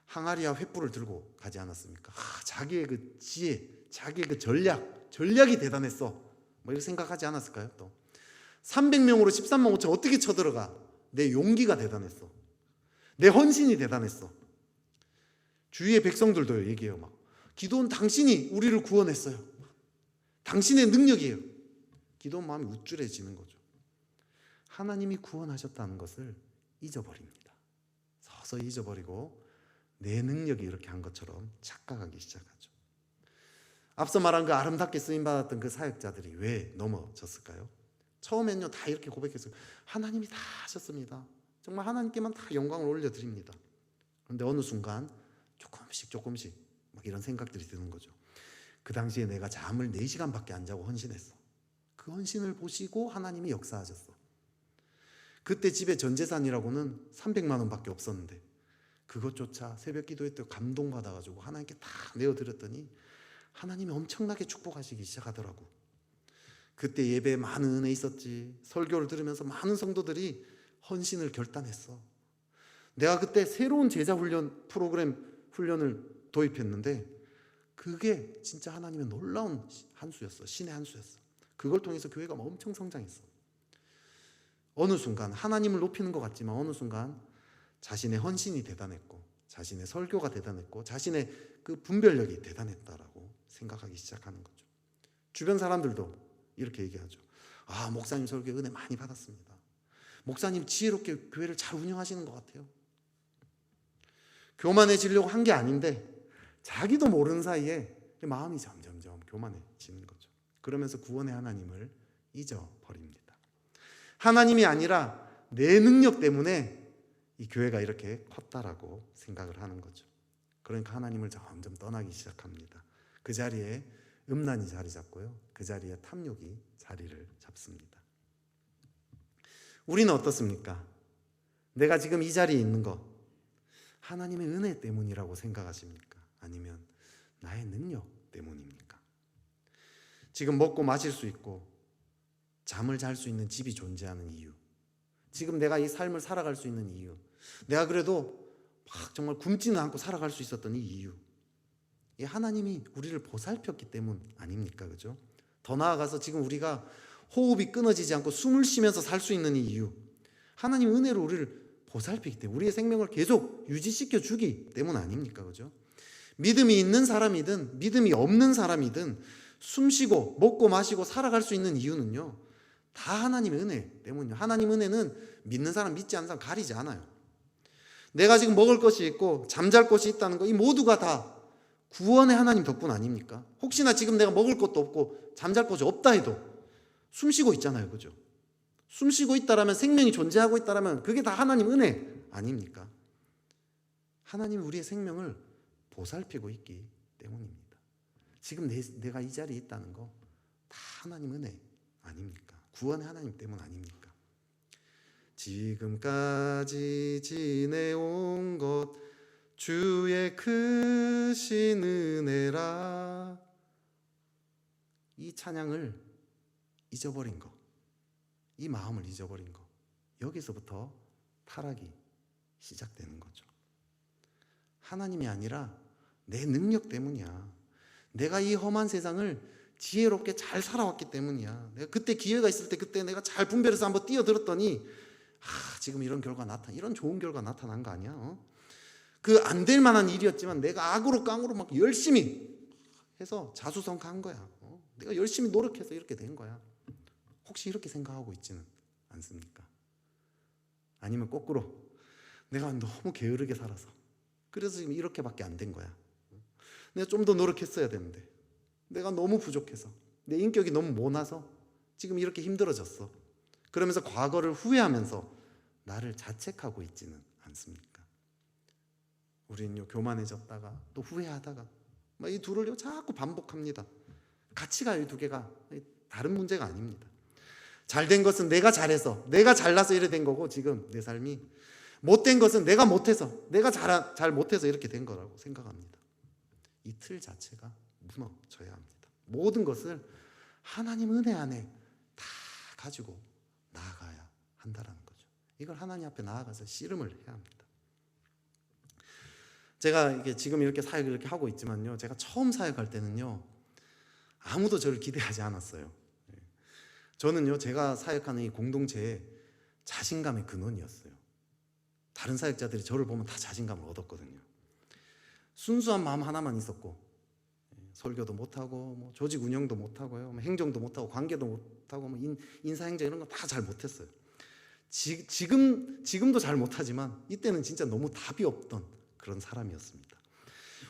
항아리와 횃불을 들고 가지 않았습니까? 자기의 그 지혜, 자기의 그 전략이 대단했어, 뭐 이렇게 생각하지 않았을까요? 또 300명으로 13만 5천 어떻게 쳐들어가? 내 용기가 대단했어. 내 헌신이 대단했어. 주위의 백성들도 얘기해요. 막 기도원 당신이 우리를 구원했어요. 당신의 능력이에요. 기도원 마음이 우쭐해지는 거죠. 하나님이 구원하셨다는 것을 잊어버립니다. 서서히 잊어버리고 내 능력이 이렇게 한 것처럼 착각하기 시작하죠. 앞서 말한 그 아름답게 쓰임받았던 그 사역자들이 왜 넘어졌을까요? 처음엔요, 다 이렇게 고백했어요. 하나님이 다 하셨습니다. 정말 하나님께만 다 영광을 올려드립니다. 그런데 어느 순간 조금씩 막 이런 생각들이 드는 거죠. 그 당시에 내가 잠을 4시간밖에 안 자고 헌신했어. 그 헌신을 보시고 하나님이 역사하셨어. 그때 집에 전 재산이라고는 300만 원밖에 없었는데 그것조차 새벽 기도회 때 감동받아가지고 하나님께 다 내어드렸더니 하나님이 엄청나게 축복하시기 시작하더라고. 그때 예배에 많은 은혜 있었지. 설교를 들으면서 많은 성도들이 헌신을 결단했어. 내가 그때 새로운 제자 훈련 훈련을 도입했는데 그게 진짜 하나님의 놀라운 한 수였어. 신의 한 수였어. 그걸 통해서 교회가 엄청 성장했어. 어느 순간 하나님을 높이는 것 같지만 어느 순간 자신의 헌신이 대단했고 자신의 설교가 대단했고 자신의 그 분별력이 대단했다라고 생각하기 시작하는 거죠. 주변 사람들도 이렇게 얘기하죠. 목사님 설교에 은혜 많이 받았습니다. 목사님 지혜롭게 교회를 잘 운영하시는 것 같아요. 교만해지려고 한 게 아닌데 자기도 모르는 사이에 마음이 점점점 교만해지는 거죠. 그러면서 구원의 하나님을 잊어버립니다. 하나님이 아니라 내 능력 때문에 이 교회가 이렇게 컸다라고 생각을 하는 거죠. 그러니까 하나님을 점점 떠나기 시작합니다. 그 자리에 음란이 자리 잡고요. 그 자리에 탐욕이 자리를 잡습니다. 우리는 어떻습니까? 내가 지금 이 자리에 있는 것 하나님의 은혜 때문이라고 생각하십니까? 아니면 나의 능력 때문입니까? 지금 먹고 마실 수 있고 잠을 잘 수 있는 집이 존재하는 이유, 지금 내가 이 삶을 살아갈 수 있는 이유, 내가 그래도 막 정말 굶지는 않고 살아갈 수 있었던 이 이유, 이 하나님이 우리를 보살폈기 때문 아닙니까? 그죠? 더 나아가서 지금 우리가 호흡이 끊어지지 않고 숨을 쉬면서 살 수 있는 이 이유, 하나님 은혜로 우리를 보살피기 때문에, 우리의 생명을 계속 유지시켜 주기 때문 아닙니까? 그죠? 믿음이 있는 사람이든 믿음이 없는 사람이든 숨쉬고 먹고 마시고 살아갈 수 있는 이유는요, 다 하나님의 은혜 때문이에요. 하나님 은혜는 믿는 사람 믿지 않는 사람 가리지 않아요. 내가 지금 먹을 것이 있고 잠잘 곳이 있다는 거, 이 모두가 다 구원의 하나님 덕분 아닙니까? 혹시나 지금 내가 먹을 것도 없고 잠잘 곳이 없다 해도 숨 쉬고 있잖아요. 그죠? 숨 쉬고 있다라면, 생명이 존재하고 있다라면 그게 다 하나님 은혜 아닙니까? 하나님이 우리의 생명을 보살피고 있기 때문입니다. 지금 내가 이 자리에 있다는 거 다 하나님 은혜 아닙니까? 구원의 하나님 때문 아닙니까? 지금까지 지내온 것 주의 크신 은혜라. 이 찬양을 잊어버린 거, 이 마음을 잊어버린 거, 여기서부터 타락이 시작되는 거죠. 하나님이 아니라 내 능력 때문이야. 내가 이 험한 세상을 지혜롭게 잘 살아왔기 때문이야. 내가 그때 기회가 있을 때 그때 내가 잘 분별해서 한번 뛰어들었더니 지금 이런 결과 이런 좋은 결과 나타난 거 아니야? 그 안 될 만한 일이었지만 내가 악으로 깡으로 막 열심히 해서 자수성가한 거야. 내가 열심히 노력해서 이렇게 된 거야. 혹시 이렇게 생각하고 있지는 않습니까? 아니면 거꾸로 내가 너무 게으르게 살아서 그래서 지금 이렇게밖에 안 된 거야. 내가 좀 더 노력했어야 되는데 내가 너무 부족해서, 내 인격이 너무 모나서 지금 이렇게 힘들어졌어. 그러면서 과거를 후회하면서 나를 자책하고 있지는 않습니까? 우리는요, 교만해졌다가 또 후회하다가 이 둘을요 자꾸 반복합니다. 같이 가요. 이 두 개가 다른 문제가 아닙니다. 잘된 것은 내가 잘해서, 내가 잘나서 이래 된 거고, 지금 내 삶이 못된 것은 내가 못해서, 내가 잘 못해서 이렇게 된 거라고 생각합니다. 이 틀 자체가 무너져야 합니다. 모든 것을 하나님 은혜 안에 다 가지고 나아가야 한다라는 거죠. 이걸 하나님 앞에 나아가서 씨름을 해야 합니다. 제가 이게 지금 이렇게 사역을 이렇게 하고 있지만요, 제가 처음 사역할 때는요, 아무도 저를 기대하지 않았어요. 저는요, 제가 사역하는 이 공동체의 자신감의 근원이었어요. 다른 사역자들이 저를 보면 다 자신감을 얻었거든요. 순수한 마음 하나만 있었고, 설교도 못하고 조직 운영도 못하고요, 행정도 못하고 관계도 못하고 인사행정 이런 거 다 잘 못했어요. 지금도 잘 못하지만 이때는 진짜 너무 답이 없던 그런 사람이었습니다.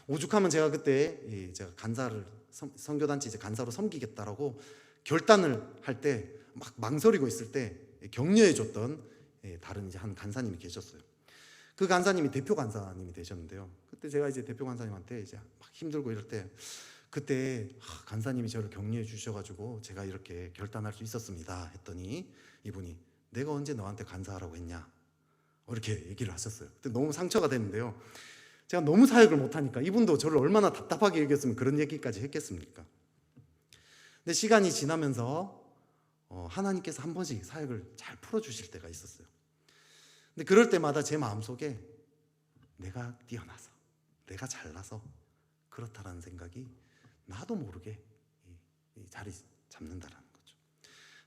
오죽하면 제가 그때 제가 간사를 선교단체 이제 간사로 섬기겠다라고 결단을 할 때 막 망설이고 있을 때 격려해 줬던 다른 이제 한 간사님이 계셨어요. 그 간사님이 대표 간사님이 되셨는데요. 그때 제가 이제 대표 간사님한테 이제 막 힘들고 이럴 때 그때 간사님이 저를 격려해 주셔가지고 제가 이렇게 결단할 수 있었습니다 했더니 이분이 내가 언제 너한테 간사하라고 했냐 이렇게 얘기를 하셨어요. 그때 너무 상처가 됐는데요. 제가 너무 사역을 못하니까 이분도 저를 얼마나 답답하게 여겼으면 그런 얘기까지 했겠습니까? 근데 시간이 지나면서 하나님께서 한 번씩 사역을 잘 풀어주실 때가 있었어요. 근데 그럴 때마다 제 마음속에 내가 뛰어나서, 내가 잘나서 그렇다라는 생각이 나도 모르게 이 자리 잡는다라는 거죠.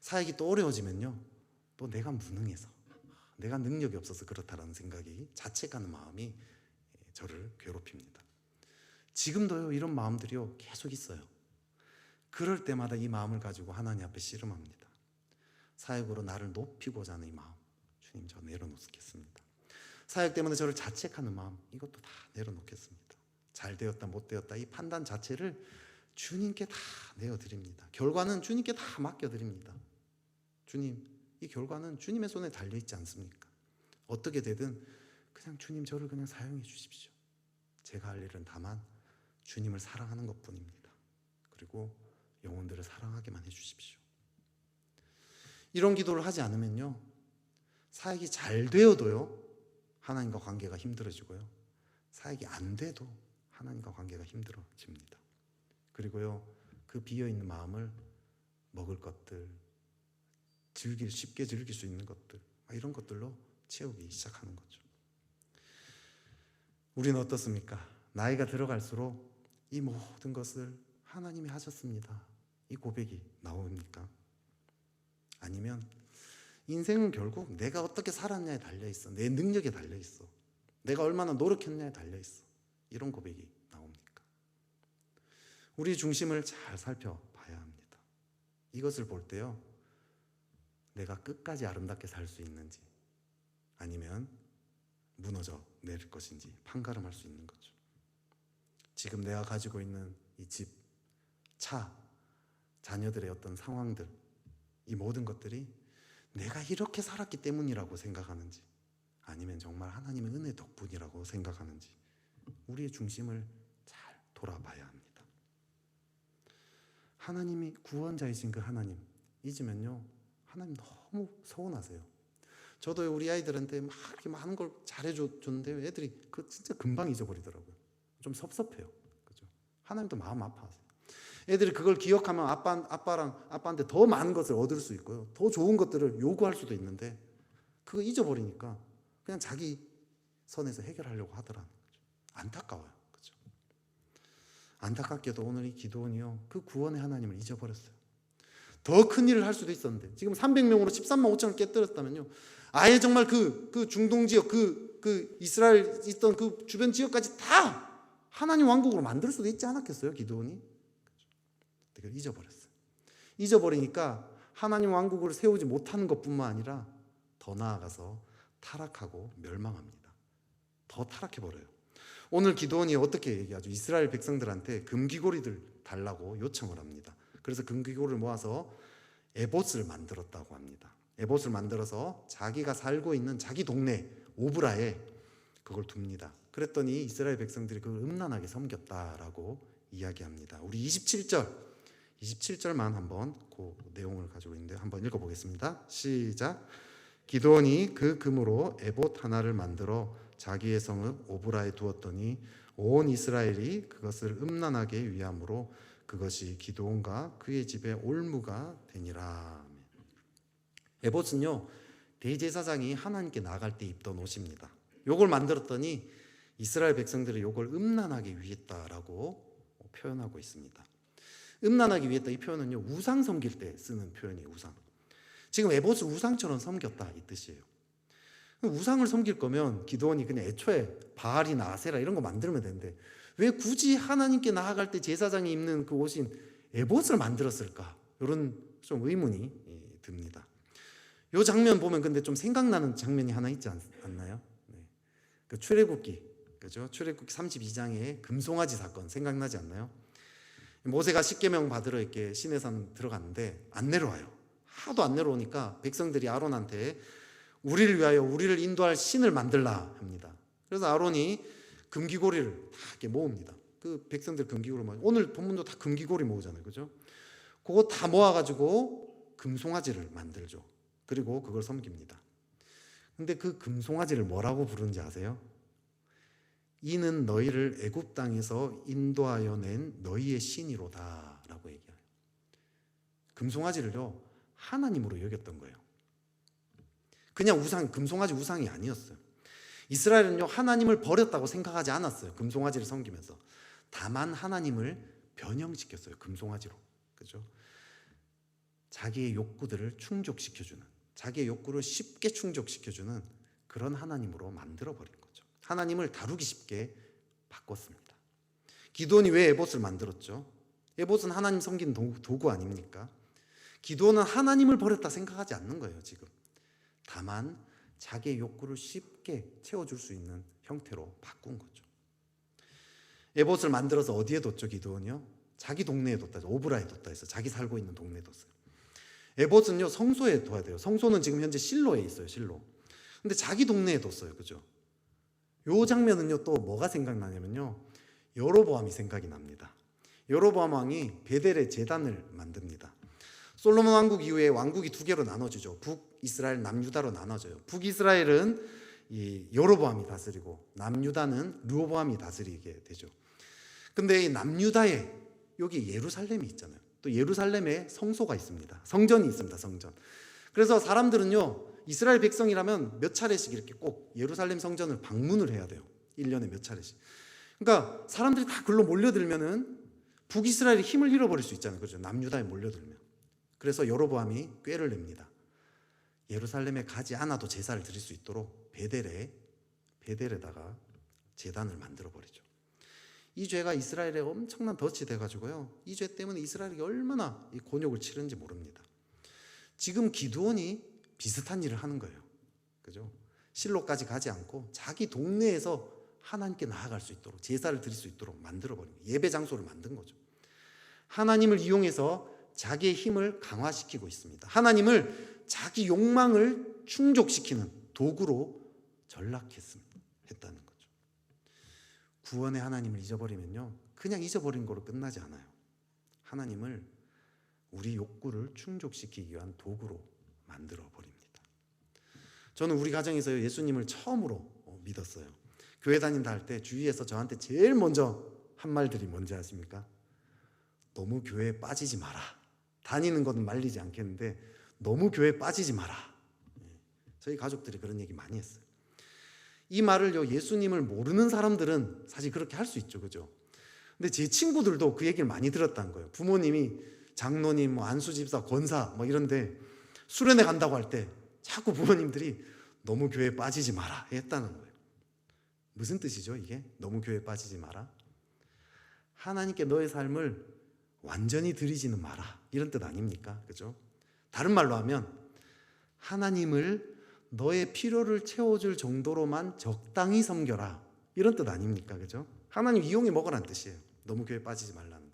사역이 또 어려워지면요, 또 내가 무능해서, 내가 능력이 없어서 그렇다라는 생각이, 자책하는 마음이 저를 괴롭힙니다. 지금도요, 이런 마음들이요 계속 있어요. 그럴 때마다 이 마음을 가지고 하나님 앞에 씨름합니다. 사역으로 나를 높이고자 하는 이 마음, 주님 저 내려놓겠습니다. 사역 때문에 저를 자책하는 마음, 이것도 다 내려놓겠습니다. 잘 되었다 못 되었다 이 판단 자체를 주님께 다 내어드립니다. 결과는 주님께 다 맡겨드립니다. 주님, 이 결과는 주님의 손에 달려있지 않습니까? 어떻게 되든 그냥 주님 저를 그냥 사용해 주십시오. 제가 할 일은 다만 주님을 사랑하는 것뿐입니다. 그리고 영혼들을 사랑하게만 해주십시오. 이런 기도를 하지 않으면요, 사역이 잘 되어도요 하나님과 관계가 힘들어지고요, 사역이 안 돼도 하나님과 관계가 힘들어집니다. 그리고요, 그 비어있는 마음을 먹을 것들, 쉽게 즐길 수 있는 것들, 이런 것들로 채우기 시작하는 거죠. 우리는 어떻습니까? 나이가 들어갈수록 이 모든 것을 하나님이 하셨습니다. 이 고백이 나옵니까? 아니면 인생은 결국 내가 어떻게 살았냐에 달려있어. 내 능력에 달려있어. 내가 얼마나 노력했냐에 달려있어. 이런 고백이 나옵니까? 우리 중심을 잘 살펴봐야 합니다. 이것을 볼 때요, 내가 끝까지 아름답게 살 수 있는지 아니면 무너져 내릴 것인지 판가름할 수 있는 거죠. 지금 내가 가지고 있는 이 집, 차, 자녀들의 어떤 상황들, 이 모든 것들이 내가 이렇게 살았기 때문이라고 생각하는지 아니면 정말 하나님의 은혜 덕분이라고 생각하는지 우리의 중심을 잘 돌아봐야 합니다. 하나님이 구원자이신 그 하나님 잊으면요, 하나님 너무 서운하세요. 저도 우리 아이들한테 막 이렇게 많은 걸 잘해줬는데 애들이 그 진짜 금방 잊어버리더라고요. 좀 섭섭해요. 그죠? 하나님도 마음 아파하세요. 애들이 그걸 기억하면 아빠한테 더 많은 것을 얻을 수 있고요, 더 좋은 것들을 요구할 수도 있는데 그거 잊어버리니까 그냥 자기 선에서 해결하려고 하더라는 거죠. 안타까워요. 그죠? 안타깝게도 오늘 이 기도원이요, 그 구원의 하나님을 잊어버렸어요. 더 큰 일을 할 수도 있었는데 지금 300명으로 13만 5천을 깨뜨렸다면요, 아예 정말 그 중동 지역, 그 이스라엘 있던 그 주변 지역까지 다 하나님 왕국으로 만들 수도 있지 않았겠어요, 기드온이? 그걸 잊어버렸어요. 잊어버리니까 하나님 왕국을 세우지 못하는 것뿐만 아니라 더 나아가서 타락하고 멸망합니다. 더 타락해버려요. 오늘 기드온이 어떻게 얘기하죠? 이스라엘 백성들한테 금귀고리들 달라고 요청을 합니다. 그래서 금귀고리를 모아서 에봇을 만들었다고 합니다. 에봇을 만들어서 자기가 살고 있는 자기 동네 오브라에 그걸 둡니다. 그랬더니 이스라엘 백성들이 그걸 음란하게 섬겼다라고 이야기합니다. 우리 27절만 한번 그 내용을 가지고 있는데 한번 읽어보겠습니다. 시작. 기드온이 그 금으로 에봇 하나를 만들어 자기의 성읍 오브라에 두었더니 온 이스라엘이 그것을 음란하게 위함으로 그것이 기드온과 그의 집에 올무가 되니라. 에봇은요, 대제사장이 하나님께 나갈 때 입던 옷입니다. 요걸 만들었더니 이스라엘 백성들이 요걸 음란하게 위했다라고 표현하고 있습니다. 음란하게 위했다, 이 표현은요, 우상 섬길 때 쓰는 표현이에요. 우상. 지금 에봇을 우상처럼 섬겼다, 이 뜻이에요. 우상을 섬길 거면 기드온이 그냥 애초에 바알이나 아세라 이런 거 만들면 되는데 왜 굳이 하나님께 나아갈 때 제사장이 입는 그 옷인 에봇을 만들었을까? 이런 좀 의문이 듭니다. 이 장면 보면 근데 좀 생각나는 장면이 하나 있지 않나요? 네. 그 출애굽기, 그죠? 출애굽기 32장의 금송아지 사건 생각나지 않나요? 모세가 십계명 받으러 이렇게 시내산 들어갔는데 안 내려와요. 하도 안 내려오니까 백성들이 아론한테 우리를 위하여 우리를 인도할 신을 만들라 합니다. 그래서 아론이 금기고리를 다 이렇게 모읍니다. 그 백성들 금기고리 모아. 오늘 본문도 다 금기고리 모으잖아요, 그죠? 그거 다 모아가지고 금송아지를 만들죠. 그리고 그걸 섬깁니다. 근데 그 금송아지를 뭐라고 부르는지 아세요? 이는 너희를 애굽 땅에서 인도하여 낸 너희의 신이로다라고 얘기해요. 금송아지를요, 하나님으로 여겼던 거예요. 그냥 우상, 금송아지 우상이 아니었어요. 이스라엘은요, 하나님을 버렸다고 생각하지 않았어요. 금송아지를 섬기면서. 다만 하나님을 변형시켰어요. 금송아지로. 그죠? 자기의 욕구들을 충족시켜주는, 자기의 욕구를 쉽게 충족시켜주는 그런 하나님으로 만들어버린 거죠. 하나님을 다루기 쉽게 바꿨습니다. 기드온이 왜 에봇을 만들었죠? 에봇은 하나님 섬기는 도구 아닙니까? 기드온은 하나님을 버렸다 생각하지 않는 거예요, 지금. 다만 자기의 욕구를 쉽게 채워줄 수 있는 형태로 바꾼 거죠. 에봇을 만들어서 어디에 뒀죠, 기드온이요? 자기 동네에 뒀다, 오브라에 뒀다 해서 자기 살고 있는 동네에 뒀어요. 에봇은요, 성소에 둬야 돼요. 성소는 지금 현재 실로에 있어요, 실로. 근데 자기 동네에 뒀어요, 그죠? 요 장면은요, 또 뭐가 생각나냐면요, 여로보암이 생각이 납니다. 여로보암 왕이 베델의 제단을 만듭니다. 솔로몬 왕국 이후에 왕국이 두 개로 나눠지죠. 북이스라엘, 남유다로 나눠져요. 북이스라엘은 이 여로보암이 다스리고 남유다는 르호보암이 다스리게 되죠. 근데 이 남유다에 여기 예루살렘이 있잖아요. 또 예루살렘에 성소가 있습니다. 성전이 있습니다. 성전. 그래서 사람들은요, 이스라엘 백성이라면 몇 차례씩 이렇게 꼭 예루살렘 성전을 방문을 해야 돼요. 1년에 몇 차례씩. 그러니까 사람들이 다 글로 몰려들면은 북이스라엘이 힘을 잃어버릴 수 있잖아요. 그렇죠? 남유다에 몰려들면. 그래서 여로보암이 꾀를 냅니다. 예루살렘에 가지 않아도 제사를 드릴 수 있도록 베델에다가 제단을 만들어 버리죠. 이 죄가 이스라엘에 엄청난 덫이 돼가지고요. 이 죄 때문에 이스라엘이 얼마나 이 곤욕을 치른지 모릅니다. 지금 기드온이 비슷한 일을 하는 거예요. 그죠? 실로까지 가지 않고 자기 동네에서 하나님께 나아갈 수 있도록 제사를 드릴 수 있도록 만들어버린 거예요. 예배 장소를 만든 거죠. 하나님을 이용해서 자기의 힘을 강화시키고 있습니다. 하나님을 자기 욕망을 충족시키는 도구로 전락했다는 거죠. 구원의 하나님을 잊어버리면요, 그냥 잊어버린 거로 끝나지 않아요. 하나님을 우리 욕구를 충족시키기 위한 도구로 만들어 버립니다. 저는 우리 가정에서 예수님을 처음으로 믿었어요. 교회 다닌다 할 때 주위에서 저한테 제일 먼저 한 말들이 뭔지 아십니까? 너무 교회에 빠지지 마라. 다니는 것은 말리지 않겠는데 너무 교회에 빠지지 마라. 저희 가족들이 그런 얘기 많이 했어요. 이 말을요, 예수님을 모르는 사람들은 사실 그렇게 할 수 있죠, 그죠? 근데 제 친구들도 그 얘기를 많이 들었다는 거예요. 부모님이 장로님, 안수집사, 권사 이런데 수련회 간다고 할 때 자꾸 부모님들이 너무 교회에 빠지지 마라 했다는 거예요. 무슨 뜻이죠, 이게? 너무 교회에 빠지지 마라. 하나님께 너의 삶을 완전히 드리지는 마라, 이런 뜻 아닙니까? 그죠? 다른 말로 하면 하나님을 너의 필요를 채워줄 정도로만 적당히 섬겨라, 이런 뜻 아닙니까? 그죠? 하나님 이용해 먹으라는 뜻이에요. 너무 교회에 빠지지 말라는 거.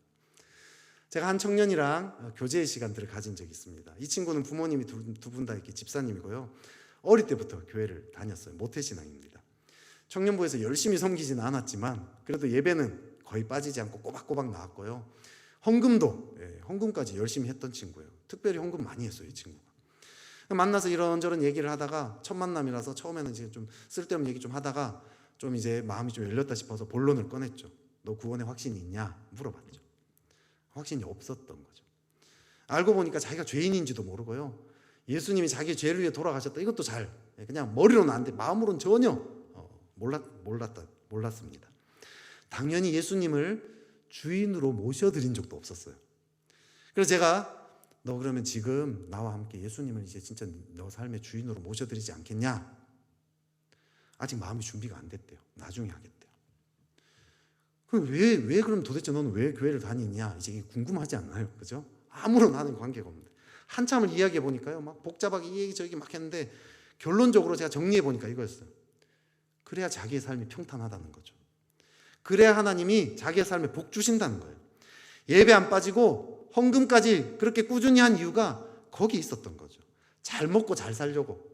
제가 한 청년이랑 교제의 시간들을 가진 적이 있습니다. 이 친구는 부모님이 두 분 다 이렇게 집사님이고요. 어릴 때부터 교회를 다녔어요. 모태신앙입니다. 청년부에서 열심히 섬기지는 않았지만 그래도 예배는 거의 빠지지 않고 꼬박꼬박 나왔고요. 헌금까지 열심히 했던 친구예요. 특별히 헌금 많이 했어요, 이 친구가. 만나서 이런저런 얘기를 하다가 첫 만남이라서 처음에는 이제 좀 쓸데없는 얘기 좀 하다가 좀 이제 마음이 좀 열렸다 싶어서 본론을 꺼냈죠. 너 구원에 확신이 있냐? 물어봤죠. 확신이 없었던 거죠. 알고 보니까 자기가 죄인인지도 모르고요. 예수님이 자기 죄를 위해 돌아가셨다, 이것도 잘 그냥 머리로는 안 돼, 마음으로는 전혀 몰랐습니다. 당연히 예수님을 주인으로 모셔드린 적도 없었어요. 그래서 제가 너 그러면 지금 나와 함께 예수님을 이제 진짜 너 삶의 주인으로 모셔드리지 않겠냐? 아직 마음의 준비가 안 됐대요. 나중에 하겠대요. 그럼 왜 그럼 도대체 너는 왜 교회를 다니냐? 이제 궁금하지 않나요? 그죠? 아무런 하는 관계가 없는데 한참을 이야기해 보니까요, 막 복잡하게 이 얘기 저기 막 했는데 결론적으로 제가 정리해 보니까 이거였어요. 그래야 자기의 삶이 평탄하다는 거죠. 그래야 하나님이 자기의 삶에 복 주신다는 거예요. 예배 안 빠지고 헌금까지 그렇게 꾸준히 한 이유가 거기 있었던 거죠. 잘 먹고 잘 살려고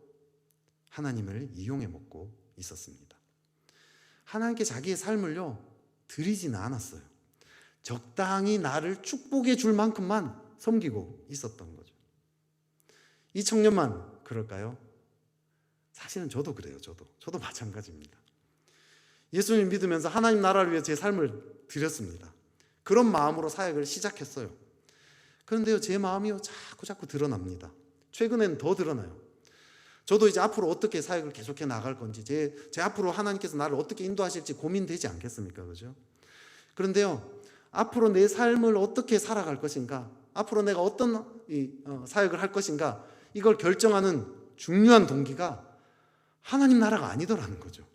하나님을 이용해 먹고 있었습니다. 하나님께 자기의 삶을요, 드리지는 않았어요. 적당히 나를 축복해 줄 만큼만 섬기고 있었던 거죠. 이 청년만 그럴까요? 사실은 저도 그래요. 저도 마찬가지입니다. 예수님 믿으면서 하나님 나라를 위해 제 삶을 드렸습니다. 그런 마음으로 사역을 시작했어요. 그런데요, 제 마음이요, 자꾸 드러납니다. 최근에는 더 드러나요. 저도 이제 앞으로 어떻게 사역을 계속해 나갈 건지, 제 앞으로 하나님께서 나를 어떻게 인도하실지 고민되지 않겠습니까? 그죠? 그런데요, 앞으로 내 삶을 어떻게 살아갈 것인가, 앞으로 내가 어떤 사역을 할 것인가, 이걸 결정하는 중요한 동기가 하나님 나라가 아니더라는 거죠.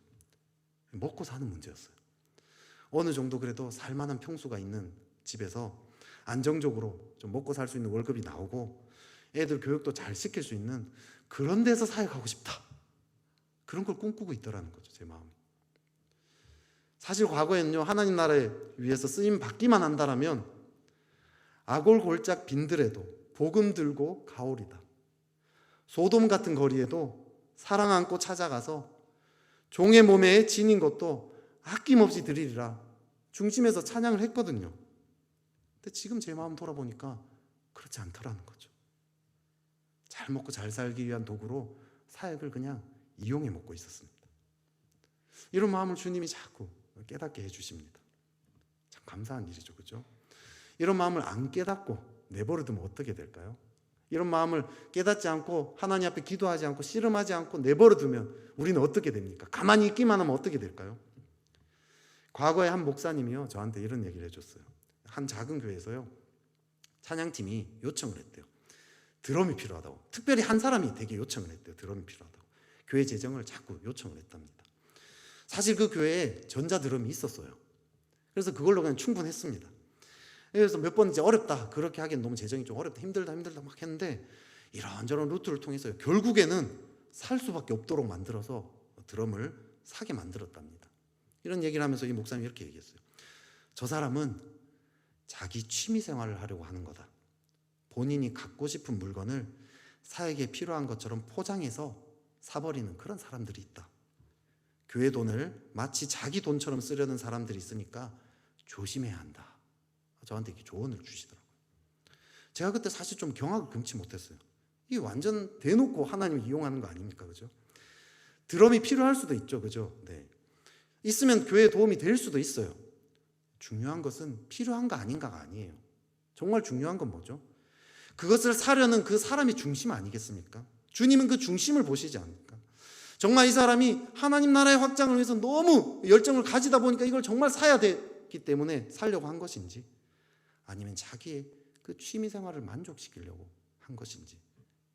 먹고 사는 문제였어요. 어느 정도 그래도 살만한 평수가 있는 집에서 안정적으로 좀 먹고 살 수 있는 월급이 나오고 애들 교육도 잘 시킬 수 있는 그런 데서 사역하고 싶다, 그런 걸 꿈꾸고 있더라는 거죠, 제 마음이. 사실 과거에는요, 하나님 나라에 위해서 쓰임 받기만 한다라면 아골골짝 빈들에도 복음 들고 가오리다, 소돔 같은 거리에도 사랑 안고 찾아가서 종의 몸에 지닌 것도 아낌없이 드리리라 중심에서 찬양을 했거든요. 근데 지금 제 마음 돌아보니까 그렇지 않더라는 거죠. 잘 먹고 잘 살기 위한 도구로 사역을 그냥 이용해 먹고 있었습니다. 이런 마음을 주님이 자꾸 깨닫게 해주십니다. 참 감사한 일이죠, 그죠? 이런 마음을 안 깨닫고 내버려두면 어떻게 될까요? 이런 마음을 깨닫지 않고 하나님 앞에 기도하지 않고 씨름하지 않고 내버려두면 우리는 어떻게 됩니까? 가만히 있기만 하면 어떻게 될까요? 과거에 한 목사님이요 저한테 이런 얘기를 해줬어요. 한 작은 교회에서요 찬양팀이 요청을 했대요. 드럼이 필요하다고. 특별히 한 사람이 되게 요청을 했대요. 드럼이 필요하다고. 교회 재정을 자꾸 요청을 했답니다. 사실 그 교회에 전자드럼이 있었어요. 그래서 그걸로 그냥 충분했습니다. 그래서 몇 번 이제 어렵다, 그렇게 하기엔 너무 재정이 좀 어렵다, 힘들다 막 했는데 이런저런 루트를 통해서 결국에는 살 수밖에 없도록 만들어서 드럼을 사게 만들었답니다. 이런 얘기를 하면서 이 목사님이 이렇게 얘기했어요. 저 사람은 자기 취미 생활을 하려고 하는 거다. 본인이 갖고 싶은 물건을 사에게 필요한 것처럼 포장해서 사버리는 그런 사람들이 있다. 교회 돈을 마치 자기 돈처럼 쓰려는 사람들이 있으니까 조심해야 한다. 저한테 이렇게 조언을 주시더라고요. 제가 그때 사실 좀 경악을 금치 못했어요. 이게 완전 대놓고 하나님을 이용하는 거 아닙니까? 그죠? 드럼이 필요할 수도 있죠. 그죠? 네. 있으면 교회에 도움이 될 수도 있어요. 중요한 것은 필요한가 아닌가가 아니에요. 정말 중요한 건 뭐죠? 그것을 사려는 그 사람이 중심 아니겠습니까? 주님은 그 중심을 보시지 않을까? 정말 이 사람이 하나님 나라의 확장을 위해서 너무 열정을 가지다 보니까 이걸 정말 사야 되기 때문에 살려고 한 것인지, 아니면 자기의 그 취미 생활을 만족시키려고 한 것인지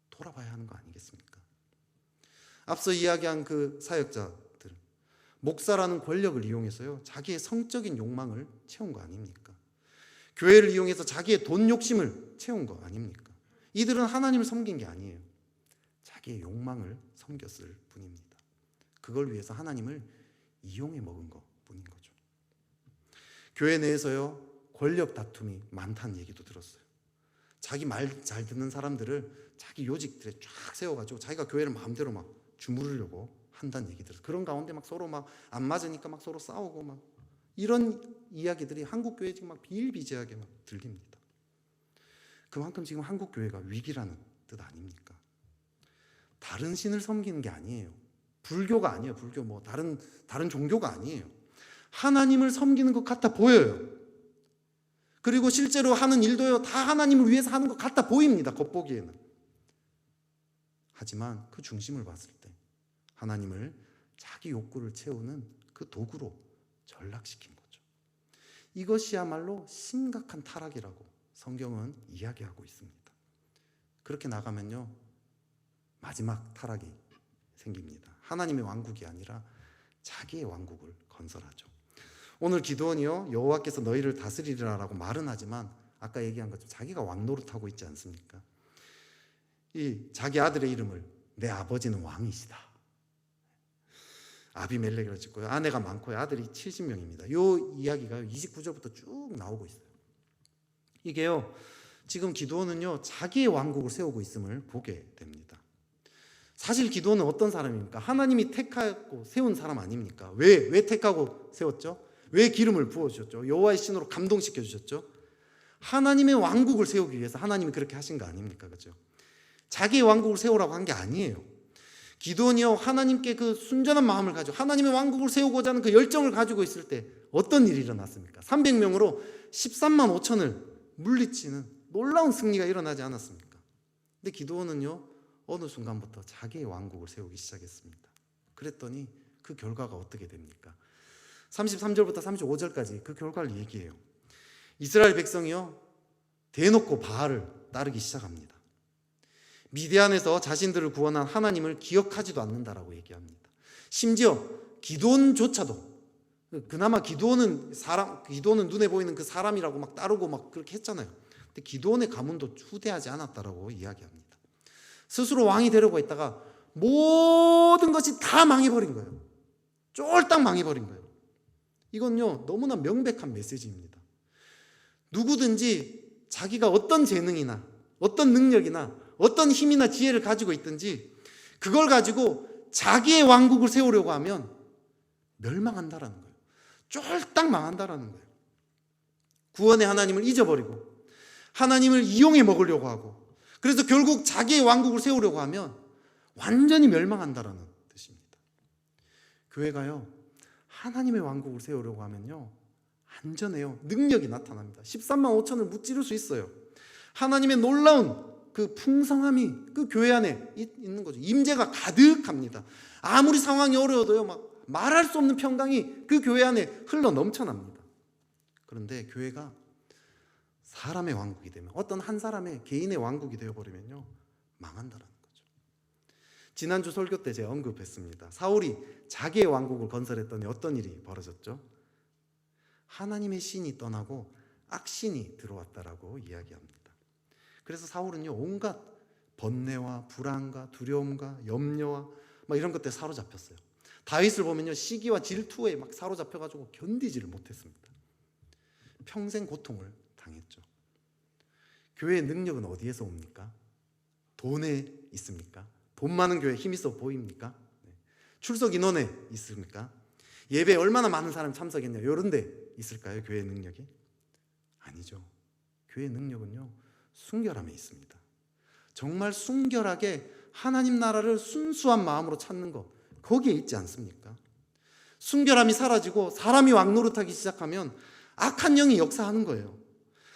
돌아봐야 하는 거 아니겠습니까? 앞서 이야기한 그 사역자들, 목사라는 권력을 이용해서요 자기의 성적인 욕망을 채운 거 아닙니까? 교회를 이용해서 자기의 돈 욕심을 채운 거 아닙니까? 이들은 하나님을 섬긴 게 아니에요. 자기의 욕망을 섬겼을 뿐입니다. 그걸 위해서 하나님을 이용해 먹은 것 뿐인 거죠. 교회 내에서요 권력 다툼이 많다는 얘기도 들었어요. 자기 말 잘 듣는 사람들을 자기 요직들에 쫙 세워가지고 자기가 교회를 마음대로 막 주무르려고 한다는 얘기 들었어요. 그런 가운데 막 서로 막 안 맞으니까 막 서로 싸우고 막 이런 이야기들이 한국 교회에 지금 막 비일비재하게 막 들립니다. 그만큼 지금 한국 교회가 위기라는 뜻 아닙니까? 다른 신을 섬기는 게 아니에요. 불교가 아니에요. 불교 뭐 다른 종교가 아니에요. 하나님을 섬기는 것 같아 보여요. 그리고 실제로 하는 일도요 다 하나님을 위해서 하는 것 같아 보입니다. 겉보기에는. 하지만 그 중심을 봤을 때 하나님을 자기 욕구를 채우는 그 도구로 전락시킨 거죠. 이것이야말로 심각한 타락이라고 성경은 이야기하고 있습니다. 그렇게 나가면요 마지막 타락이 생깁니다. 하나님의 왕국이 아니라 자기의 왕국을 건설하죠. 오늘 기드온이요 여호와께서 너희를 다스리리라라고 말은 하지만 아까 얘기한 것처럼 자기가 왕 노릇하고 있지 않습니까? 이 자기 아들의 이름을 내 아버지는 왕이시다, 아비멜렉이라고 짓고요. 아내가 많고요. 아들이 70명입니다. 이 이야기가 29절부터 쭉 나오고 있어요. 이게요 지금 기드온은요 자기의 왕국을 세우고 있음을 보게 됩니다. 사실 기드온은 어떤 사람입니까? 하나님이 택하고 세운 사람 아닙니까? 왜 택하고 세웠죠? 왜 기름을 부어주셨죠? 여호와의 신으로 감동시켜 주셨죠? 하나님의 왕국을 세우기 위해서 하나님이 그렇게 하신 거 아닙니까? 그렇죠? 자기의 왕국을 세우라고 한 게 아니에요. 기드온이요 하나님께 그 순전한 마음을 가지고 하나님의 왕국을 세우고자 하는 그 열정을 가지고 있을 때 어떤 일이 일어났습니까? 300명으로 13만 5천을 물리치는 놀라운 승리가 일어나지 않았습니까? 근데 기드온은요 어느 순간부터 자기의 왕국을 세우기 시작했습니다. 그랬더니 그 결과가 어떻게 됩니까? 33절부터 35절까지 그 결과를 얘기해요. 이스라엘 백성이요 대놓고 바알을 따르기 시작합니다. 미디안에서 자신들을 구원한 하나님을 기억하지도 않는다라고 얘기합니다. 심지어 기드온조차도, 그나마 기드온은 눈에 보이는 그 사람이라고 막 따르고 막 그렇게 했잖아요. 근데 기드온의 가문도 후대하지 않았다라고 이야기합니다. 스스로 왕이 되려고 했다가 모든 것이 다 망해버린 거예요. 쫄딱 망해버린 거예요. 이건요 너무나 명백한 메시지입니다. 누구든지 자기가 어떤 재능이나 어떤 능력이나 어떤 힘이나 지혜를 가지고 있든지 그걸 가지고 자기의 왕국을 세우려고 하면 멸망한다라는 거예요. 쫄딱 망한다라는 거예요. 구원의 하나님을 잊어버리고 하나님을 이용해 먹으려고 하고 그래서 결국 자기의 왕국을 세우려고 하면 완전히 멸망한다라는 뜻입니다. 교회가요 하나님의 왕국을 세우려고 하면요 안전해요. 능력이 나타납니다. 13만 5천을 무찌를 수 있어요. 하나님의 놀라운 그 풍성함이 그 교회 안에 있는 거죠. 임재가 가득합니다. 아무리 상황이 어려워도요 막 말할 수 없는 평강이 그 교회 안에 흘러 넘쳐납니다. 그런데 교회가 사람의 왕국이 되면, 어떤 한 사람의 개인의 왕국이 되어버리면요, 망한다라는 거죠. 지난주 설교 때 제가 언급했습니다. 사울이 자기의 왕국을 건설했더니 어떤 일이 벌어졌죠? 하나님의 신이 떠나고 악신이 들어왔다라고 이야기합니다. 그래서 사울은요, 온갖 번뇌와 불안과 두려움과 염려와 막 이런 것들에 사로잡혔어요. 다윗을 보면요, 시기와 질투에 막 사로잡혀가지고 견디지를 못했습니다. 평생 고통을 당했죠. 교회의 능력은 어디에서 옵니까? 돈에 있습니까? 돈 많은 교회 힘 있어 보입니까? 출석 인원에 있습니까? 예배에 얼마나 많은 사람이 참석했냐, 이런 데 있을까요? 교회의 능력이? 아니죠. 교회의 능력은요, 순결함에 있습니다. 정말 순결하게 하나님 나라를 순수한 마음으로 찾는 것, 거기에 있지 않습니까? 순결함이 사라지고 사람이 왕노릇하기 시작하면 악한 영이 역사하는 거예요.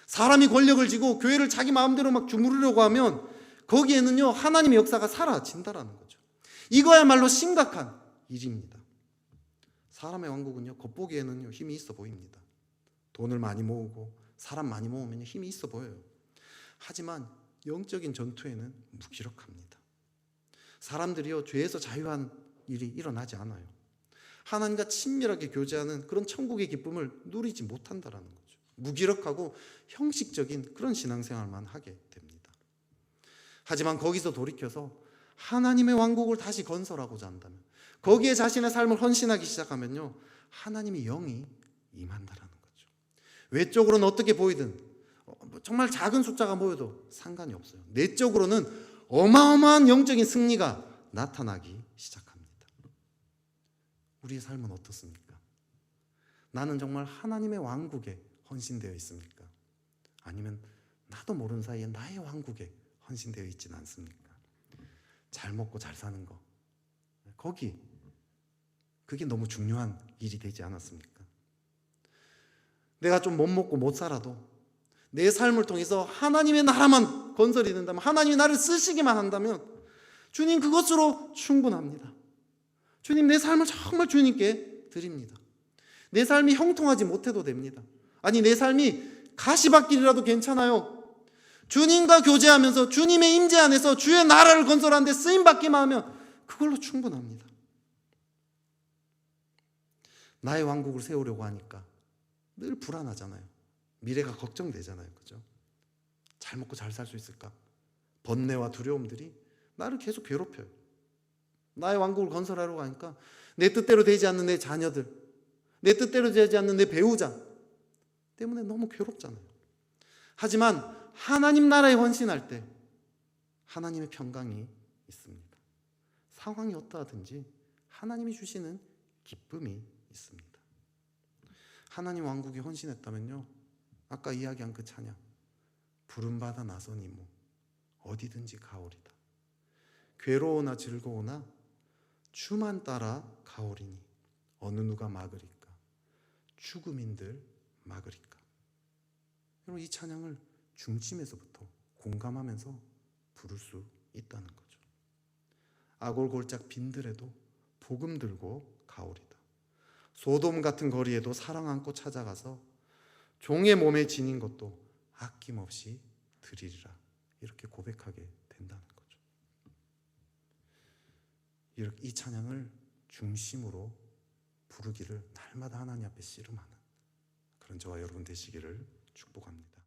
사람이 권력을 쥐고 교회를 자기 마음대로 막 주무르려고 하면 거기에는요, 하나님의 역사가 사라진다라는 거죠. 이거야말로 심각한 일입니다. 사람의 왕국은요, 겉보기에는요, 힘이 있어 보입니다. 돈을 많이 모으고 사람 많이 모으면 힘이 있어 보여요. 하지만 영적인 전투에는 무기력합니다. 사람들이요, 죄에서 자유한 일이 일어나지 않아요. 하나님과 친밀하게 교제하는 그런 천국의 기쁨을 누리지 못한다라는 거죠. 무기력하고 형식적인 그런 신앙생활만 하게 됩니다. 하지만 거기서 돌이켜서 하나님의 왕국을 다시 건설하고자 한다면, 거기에 자신의 삶을 헌신하기 시작하면요, 하나님의 영이 임한다라는 거죠. 외적으로는 어떻게 보이든 정말 작은 숫자가 모여도 상관이 없어요. 내적으로는 어마어마한 영적인 승리가 나타나기 시작합니다. 우리의 삶은 어떻습니까? 나는 정말 하나님의 왕국에 헌신되어 있습니까? 아니면 나도 모르는 사이에 나의 왕국에 헌신되어 있지는 않습니까? 잘 먹고 잘 사는 거, 그게 너무 중요한 일이 되지 않았습니까? 내가 좀 못 먹고 못 살아도 내 삶을 통해서 하나님의 나라만 건설이 된다면, 하나님이 나를 쓰시기만 한다면 주님, 그것으로 충분합니다. 주님, 내 삶을 정말 주님께 드립니다. 내 삶이 형통하지 못해도 됩니다. 아니, 내 삶이 가시밭길이라도 괜찮아요. 주님과 교제하면서 주님의 임재 안에서 주의 나라를 건설하는 데 쓰임받기만 하면 그걸로 충분합니다. 나의 왕국을 세우려고 하니까 늘 불안하잖아요. 미래가 걱정되잖아요. 그죠? 잘 먹고 잘 살 수 있을까? 번뇌와 두려움들이 나를 계속 괴롭혀요. 나의 왕국을 건설하려고 하니까 내 뜻대로 되지 않는 내 자녀들, 내 뜻대로 되지 않는 내 배우자 때문에 너무 괴롭잖아요. 하지만 하나님 나라에 헌신할 때 하나님의 평강이 있습니다. 상황이 어떠하든지 하나님이 주시는 기쁨이 있습니다. 하나님 왕국에 헌신했다면요, 아까 이야기한 그 찬양, 부름받아 나서니 뭐 어디든지 가오리다. 괴로우나 즐거우나 주만 따라 가오리니 어느 누가 막으리까? 죽음인들 막으리까? 여러분, 이 찬양을 중심에서부터 공감하면서 부를 수 있다는 거죠. 아골골짝 빈들에도 복음 들고 가오리다. 소돔 같은 거리에도 사랑 안고 찾아가서 종의 몸에 지닌 것도 아낌없이 드리리라. 이렇게 고백하게 된다는 거죠. 이 찬양을 중심으로 부르기를 날마다 하나님 앞에 씨름하는 그런 저와 여러분 되시기를 축복합니다.